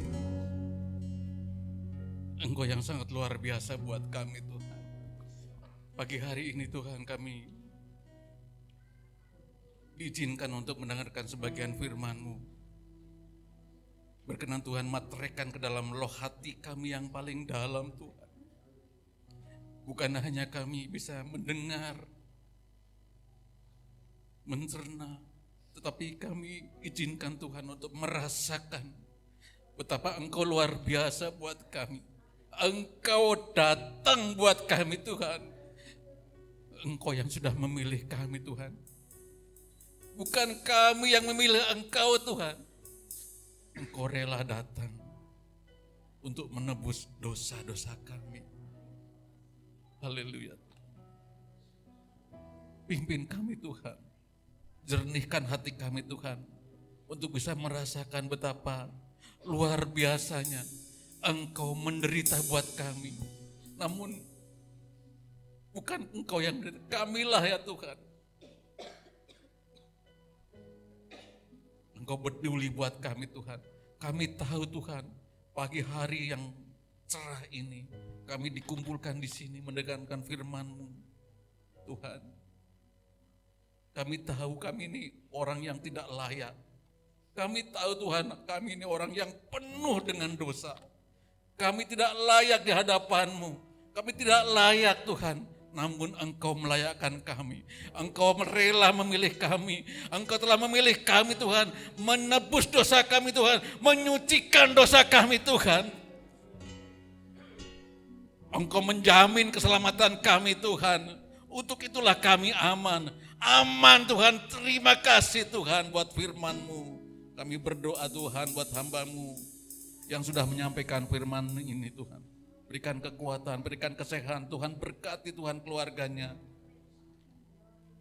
Engkau yang sangat luar biasa buat kami Tuhan. Pagi hari ini Tuhan kami diizinkan untuk mendengarkan sebagian firman-Mu. Berkenan Tuhan materaikan ke dalam loh hati kami yang paling dalam Tuhan. Bukan hanya kami bisa mendengar, mencerna, tetapi kami izinkan Tuhan untuk merasakan betapa Engkau luar biasa buat kami. Engkau datang buat kami Tuhan. Engkau yang sudah memilih kami Tuhan. Bukan kami yang memilih Engkau Tuhan. Engkau rela datang untuk menebus dosa-dosa kami. Haleluya. Pimpin kami Tuhan. Jernihkan hati kami Tuhan. Untuk bisa merasakan betapa luar biasanya Engkau menderita buat kami. Namun bukan Engkau yang menderita, kamilah ya Tuhan. Engkau peduli buat kami Tuhan. Kami tahu Tuhan, pagi hari yang cerah ini, kami dikumpulkan di sini mendengarkan firman-Mu Tuhan. Kami tahu kami ini orang yang tidak layak. Kami tahu Tuhan, kami ini orang yang penuh dengan dosa. Kami tidak layak di hadapan-Mu. Kami tidak layak Tuhan. Namun Engkau melayakkan kami. Engkau rela memilih kami. Engkau telah memilih kami Tuhan. Menebus dosa kami Tuhan. Menyucikan dosa kami Tuhan. Engkau menjamin keselamatan kami Tuhan. Untuk itulah kami aman. Aman Tuhan. Terima kasih Tuhan buat firman-Mu. Kami berdoa Tuhan buat hamba-Mu yang sudah menyampaikan firman ini Tuhan. Berikan kekuatan, berikan kesehatan Tuhan, berkati Tuhan keluarganya.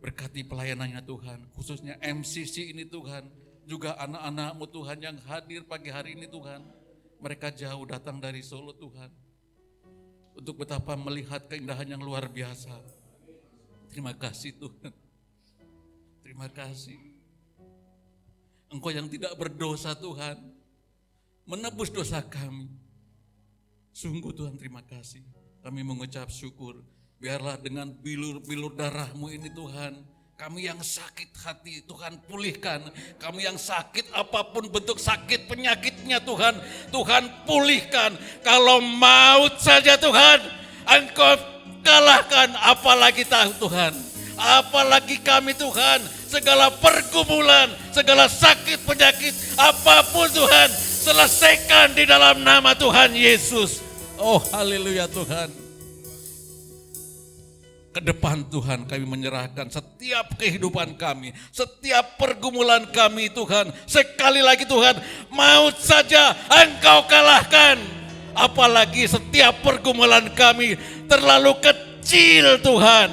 Berkati pelayanannya Tuhan, khususnya MCC ini Tuhan. Juga anak-anak-Mu Tuhan yang hadir pagi hari ini Tuhan. Mereka jauh datang dari Solo Tuhan. Untuk betapa melihat keindahan yang luar biasa. Terima kasih Tuhan. Terima kasih. Engkau yang tidak berdosa Tuhan. Menebus dosa kami. Sungguh Tuhan terima kasih. Kami mengucap syukur. Biarlah dengan bilur-bilur darah-Mu ini Tuhan. Kami yang sakit hati Tuhan pulihkan. Kami yang sakit apapun bentuk sakit penyakitnya Tuhan. Tuhan pulihkan. Kalau maut saja Tuhan. Engkau kalahkan. Apalagi tahu Tuhan. Apalagi kami Tuhan. Segala pergumulan. Segala sakit penyakit. Apapun Tuhan. Selesaikan di dalam nama Tuhan Yesus. Oh haleluya Tuhan. Ke depan Tuhan kami menyerahkan setiap kehidupan kami. Setiap pergumulan kami Tuhan. Sekali lagi Tuhan. Maut saja Engkau kalahkan. Apalagi setiap pergumulan kami terlalu kecil Tuhan.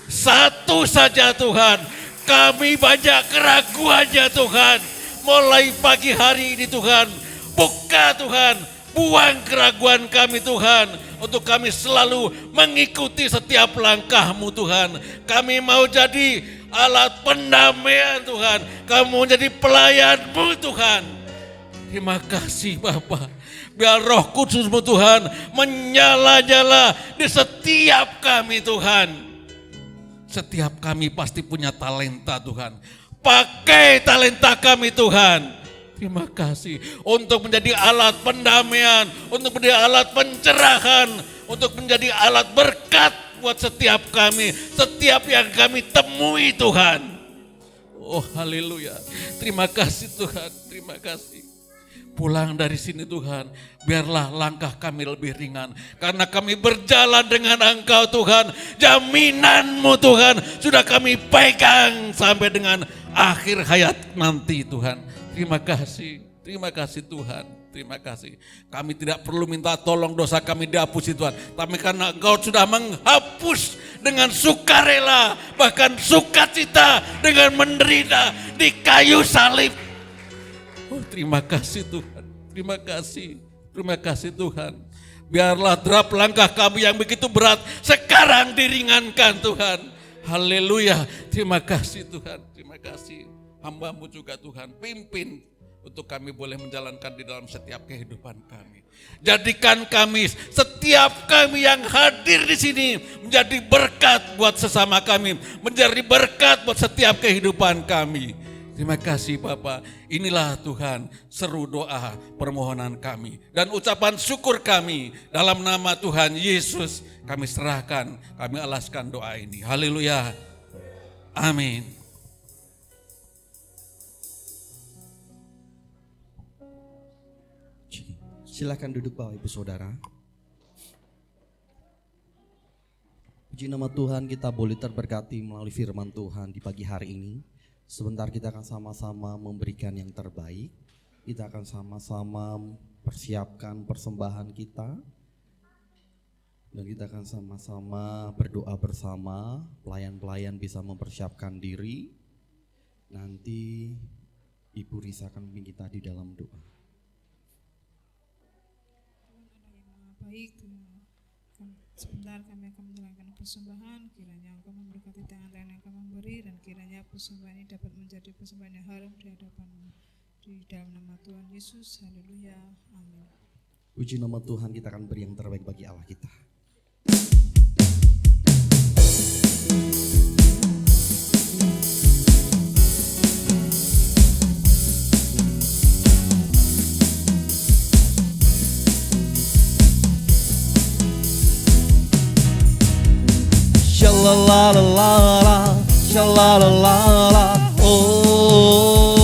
Satu saja Tuhan. Kami banyak keraguannya Tuhan. Mulai pagi hari ini Tuhan, buka Tuhan, buang keraguan kami Tuhan, untuk kami selalu mengikuti setiap langkah-Mu Tuhan. Kami mau jadi alat pendamaian Tuhan, kami mau jadi pelayan-Mu Tuhan. Terima kasih Bapa. Biar Roh Kudus-Mu Tuhan menyala-nyala di setiap kami Tuhan. Setiap kami pasti punya talenta Tuhan. Pakai talenta kami Tuhan. Terima kasih untuk menjadi alat pendamaian, untuk menjadi alat pencerahan, untuk menjadi alat berkat buat setiap kami, setiap yang kami temui Tuhan. Oh haleluya. Terima kasih Tuhan, terima kasih. Pulang dari sini Tuhan, biarlah langkah kami lebih ringan. Karena kami berjalan dengan Engkau Tuhan. Jaminan-Mu Tuhan sudah kami pegang sampai dengan akhir hayat nanti Tuhan. Terima kasih Tuhan. Terima kasih. Kami tidak perlu minta tolong dosa kami dihapusi Tuhan. Tapi karena Engkau sudah menghapus dengan sukarela. Bahkan sukacita dengan menderita di kayu salib. Oh, terima kasih Tuhan, terima kasih Tuhan. Biarlah derap langkah kami yang begitu berat sekarang diringankan Tuhan. Haleluya, terima kasih Tuhan, terima kasih. hamba-Mu juga Tuhan, pimpin untuk kami boleh menjalankan di dalam setiap kehidupan kami. Jadikan kami, setiap kami yang hadir di sini menjadi berkat buat sesama kami, menjadi berkat buat setiap kehidupan kami. Terima kasih Bapa. Inilah Tuhan seru doa permohonan kami dan ucapan syukur kami dalam nama Tuhan Yesus. Kami serahkan, kami alaskan doa ini. Haleluya. Amin. Silakan duduk Bapak Ibu Saudara. Puji nama Tuhan, kita boleh terberkati melalui firman Tuhan di pagi hari ini. Sebentar kita akan sama-sama memberikan yang terbaik. Kita akan sama-sama persiapkan persembahan kita. Dan kita akan sama-sama berdoa bersama. Pelayan-pelayan bisa mempersiapkan diri. Nanti Ibu Risa akan memimpin kita di dalam doa. Baik, sebentar kami akan menjalankan persembahan. Kiranya Engkau memberkati tangan-tangan yang akan memberi, dan kiranya persembahan ini dapat menjadi persembahan yang harum di hadapan-Mu. Di dalam nama Tuhan Yesus, haleluya, amin. Puji nama Tuhan, kita akan beri yang terbaik bagi Allah kita. Sha-la-la-la-la-la, sha-la-la-la-la, oh.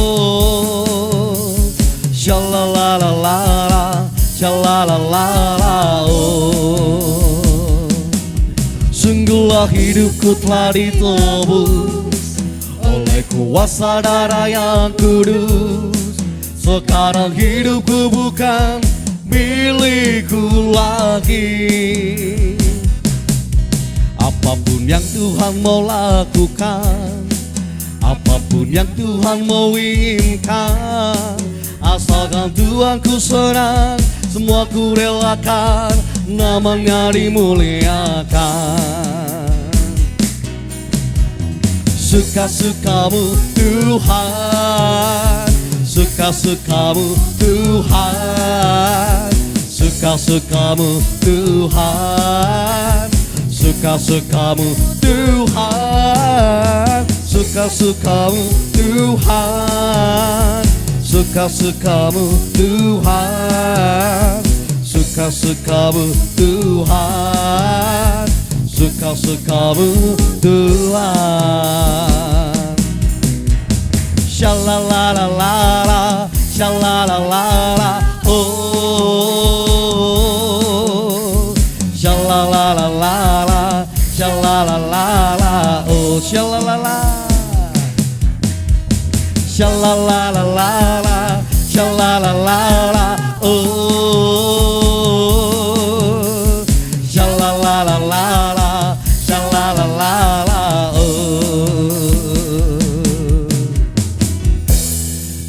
Sha-la-la-la-la-la, sha-la-la-la-la, oh. Sungguhlah hidupku telah ditebus oleh kuasa darah yang kudus. Sekarang hidupku bukan milikku lagi. Apapun yang Tuhan mau lakukan, apapun yang Tuhan mau inginkan, asalkan Tuhan ku senang, semua ku relakan, namanya dimuliakan. Suka-sukamu Tuhan, suka-sukamu Tuhan, suka-sukamu Tuhan, suka-sukamu Tuhan, suka-sukamu Tuhan, suka-sukamu Tuhan, suka-sukamu Tuhan, suka-sukamu Tuhan. Sha-la-la-la-la-la, sha-la-la-la-la, oh. Sha-la-la-la-la-la, sha-la-la-la-la, oh. Sha-la-la-la, sha-la-la-la-la-la, sha-la-la-la-la, oh. Sha-la-la-la-la-la, sha-la-la-la-la, oh.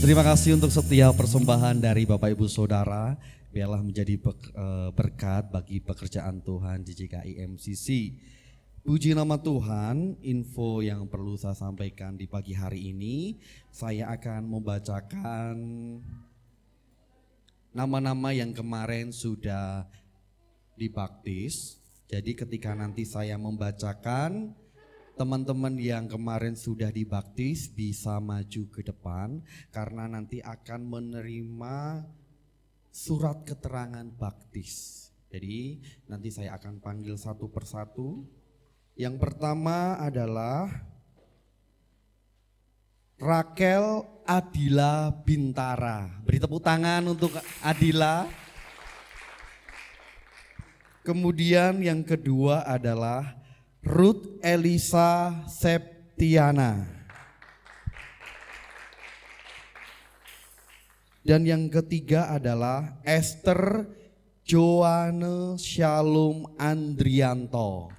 Terima kasih untuk setiap persembahan dari Bapak Ibu Saudara. Biarlah menjadi berkat bagi pekerjaan Tuhan di GKI MCC. Puji nama Tuhan, info yang perlu saya sampaikan di pagi hari ini, saya akan membacakan nama-nama yang kemarin sudah dibaptis. Jadi ketika nanti saya membacakan, teman-teman yang kemarin sudah dibaptis bisa maju ke depan karena nanti akan menerima surat keterangan baptis. Jadi nanti saya akan panggil satu persatu. Yang pertama adalah Rakel Adila Bintara. Beri tepuk tangan untuk Adila. Kemudian yang kedua adalah Ruth Elisa Septiana. Dan yang ketiga adalah Esther Joanne Shalom Andrianto.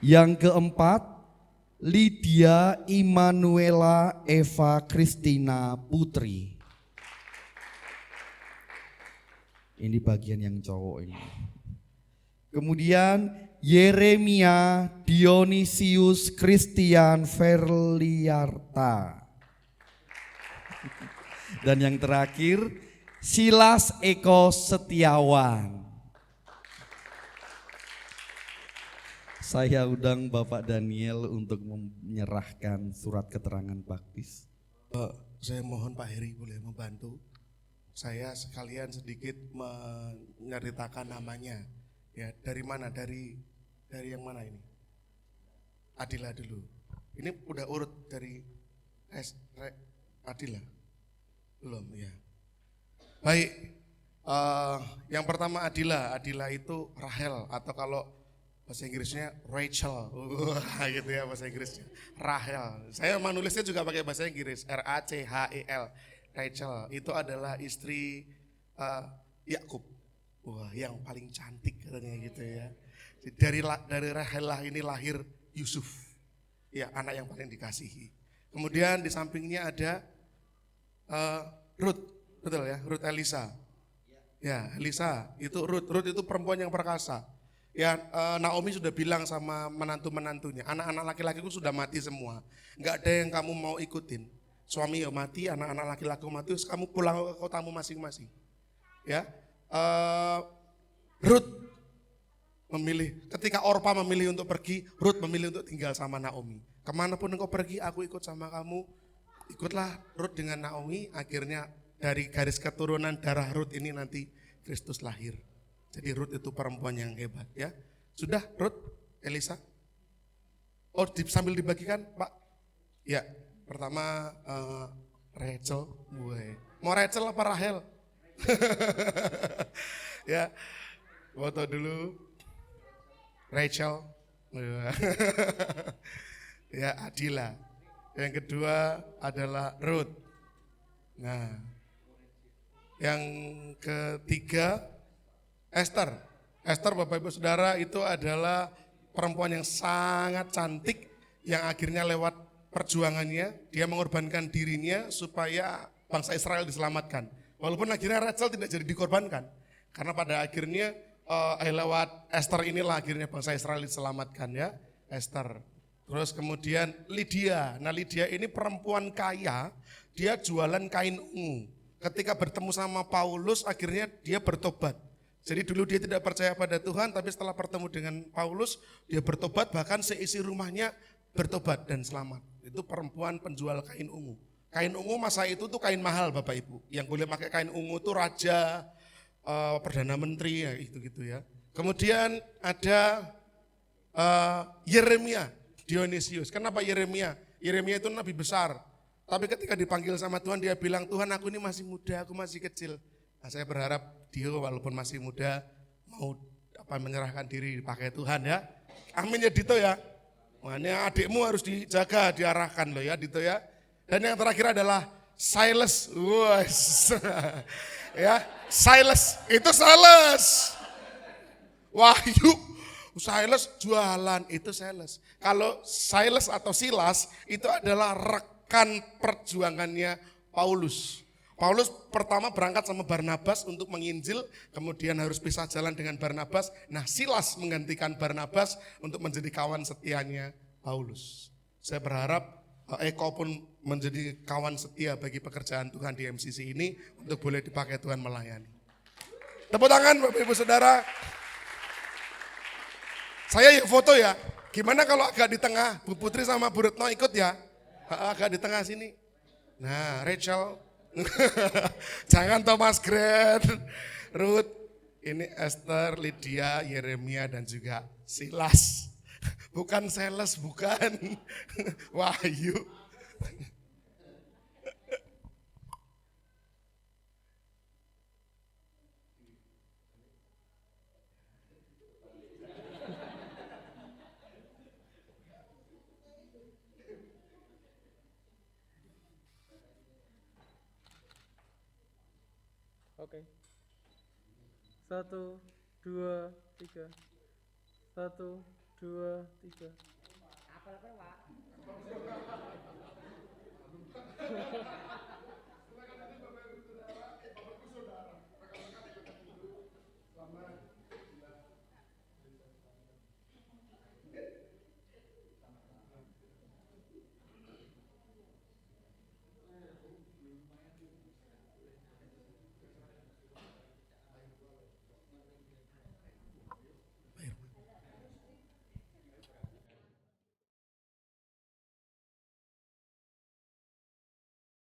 Yang keempat, Lydia Immanuela Eva Kristina Putri. Ini bagian yang cowok ini. Kemudian Yeremia Dionisius Christian Verliarta. Dan yang terakhir Silas Eko Setiawan. Saya undang Bapak Daniel untuk menyerahkan surat keterangan baptis. Saya mohon Pak Heri boleh membantu. Saya sekalian sedikit menceritakan namanya. Ya, dari mana? Dari yang mana ini? Adila dulu. Ini udah urut dari Adila. Belum ya. Baik. Yang pertama Adila. Adila itu Rahel atau kalau bahasa Inggrisnya Rachel. Gitu ya bahasa Inggrisnya. Rahel. Saya menulisnya juga pakai bahasa Inggris. RACHEL. Rachel itu adalah istri Yakub. Wah, yang paling cantik katanya gitu ya. Dari Rahel lah ini lahir Yusuf. Ya, anak yang paling dikasihi. Kemudian di sampingnya ada Ruth, betul ya, Ruth Elisa. Ya, Elisa itu Ruth itu perempuan yang perkasa. Ya, Naomi sudah bilang sama menantu-menantunya, anak-anak laki-lakiku sudah mati semua. Enggak ada yang kamu mau ikutin. Suami ya mati, anak-anak laki-laki mati, terus kamu pulang ke kotamu masing-masing. Ya, Ruth memilih, ketika Orpa memilih untuk pergi, Ruth memilih untuk tinggal sama Naomi. Kemanapun engkau pergi, aku ikut sama kamu. Ikutlah Ruth dengan Naomi, akhirnya dari garis keturunan darah Ruth ini nanti Kristus lahir. Jadi Ruth itu perempuan yang hebat ya. Sudah Ruth, Elisa? Oh sambil dibagikan Pak? Ya, pertama Rachel. Mau Rachel apa Rahel? Ya, foto dulu. Rachel. Ya, Adila. Yang kedua adalah Ruth. Nah, yang ketiga Esther. Esther Bapak Ibu Saudara itu adalah perempuan yang sangat cantik yang akhirnya lewat perjuangannya dia mengorbankan dirinya supaya bangsa Israel diselamatkan. Walaupun akhirnya Rachel tidak jadi dikorbankan. Karena pada akhirnya lewat Esther inilah akhirnya bangsa Israel diselamatkan ya. Esther. Terus kemudian Lydia. Nah Lydia ini perempuan kaya, dia jualan kain ungu. Ketika bertemu sama Paulus akhirnya dia bertobat. Jadi dulu dia tidak percaya pada Tuhan, tapi setelah bertemu dengan Paulus dia bertobat, bahkan seisi rumahnya bertobat dan selamat. Itu perempuan penjual kain ungu. Kain ungu masa itu tuh kain mahal Bapak Ibu. Yang boleh pakai kain ungu tuh raja, perdana menteri ya gitu ya. Kemudian ada Yeremia Dionisius. Kenapa Yeremia? Yeremia itu nabi besar. Tapi ketika dipanggil sama Tuhan dia bilang, Tuhan aku ini masih muda, aku masih kecil. Nah, saya berharap dia walaupun masih muda mau menyerahkan diri dipakai Tuhan ya. Amin ya Dito ya. Makanya adikmu harus dijaga, diarahkan loh ya Dito ya. Dan yang terakhir adalah Silas. Ya, Silas, itu Silas. Wahyu. Silas jualan, itu Silas. Kalau Silas atau Silas itu adalah rekan perjuangannya Paulus. Paulus pertama berangkat sama Barnabas untuk menginjil, kemudian harus pisah jalan dengan Barnabas. Nah Silas menggantikan Barnabas untuk menjadi kawan setianya Paulus. Saya berharap Eko pun menjadi kawan setia bagi pekerjaan Tuhan di MCC ini untuk boleh dipakai Tuhan melayani. Tepuk tangan Bapak Ibu Saudara. Saya yuk foto ya. Gimana kalau agak di tengah, Bu Putri sama Bu Retno ikut ya. Agak di tengah sini. Nah Rachel. Jangan Thomas Grant, Ruth, ini Esther, Lydia, Yeremia dan juga Silas. Bukan Silas, bukan. Wahyu. Oke. 1, 2, 3. 1, 2, 3. Apa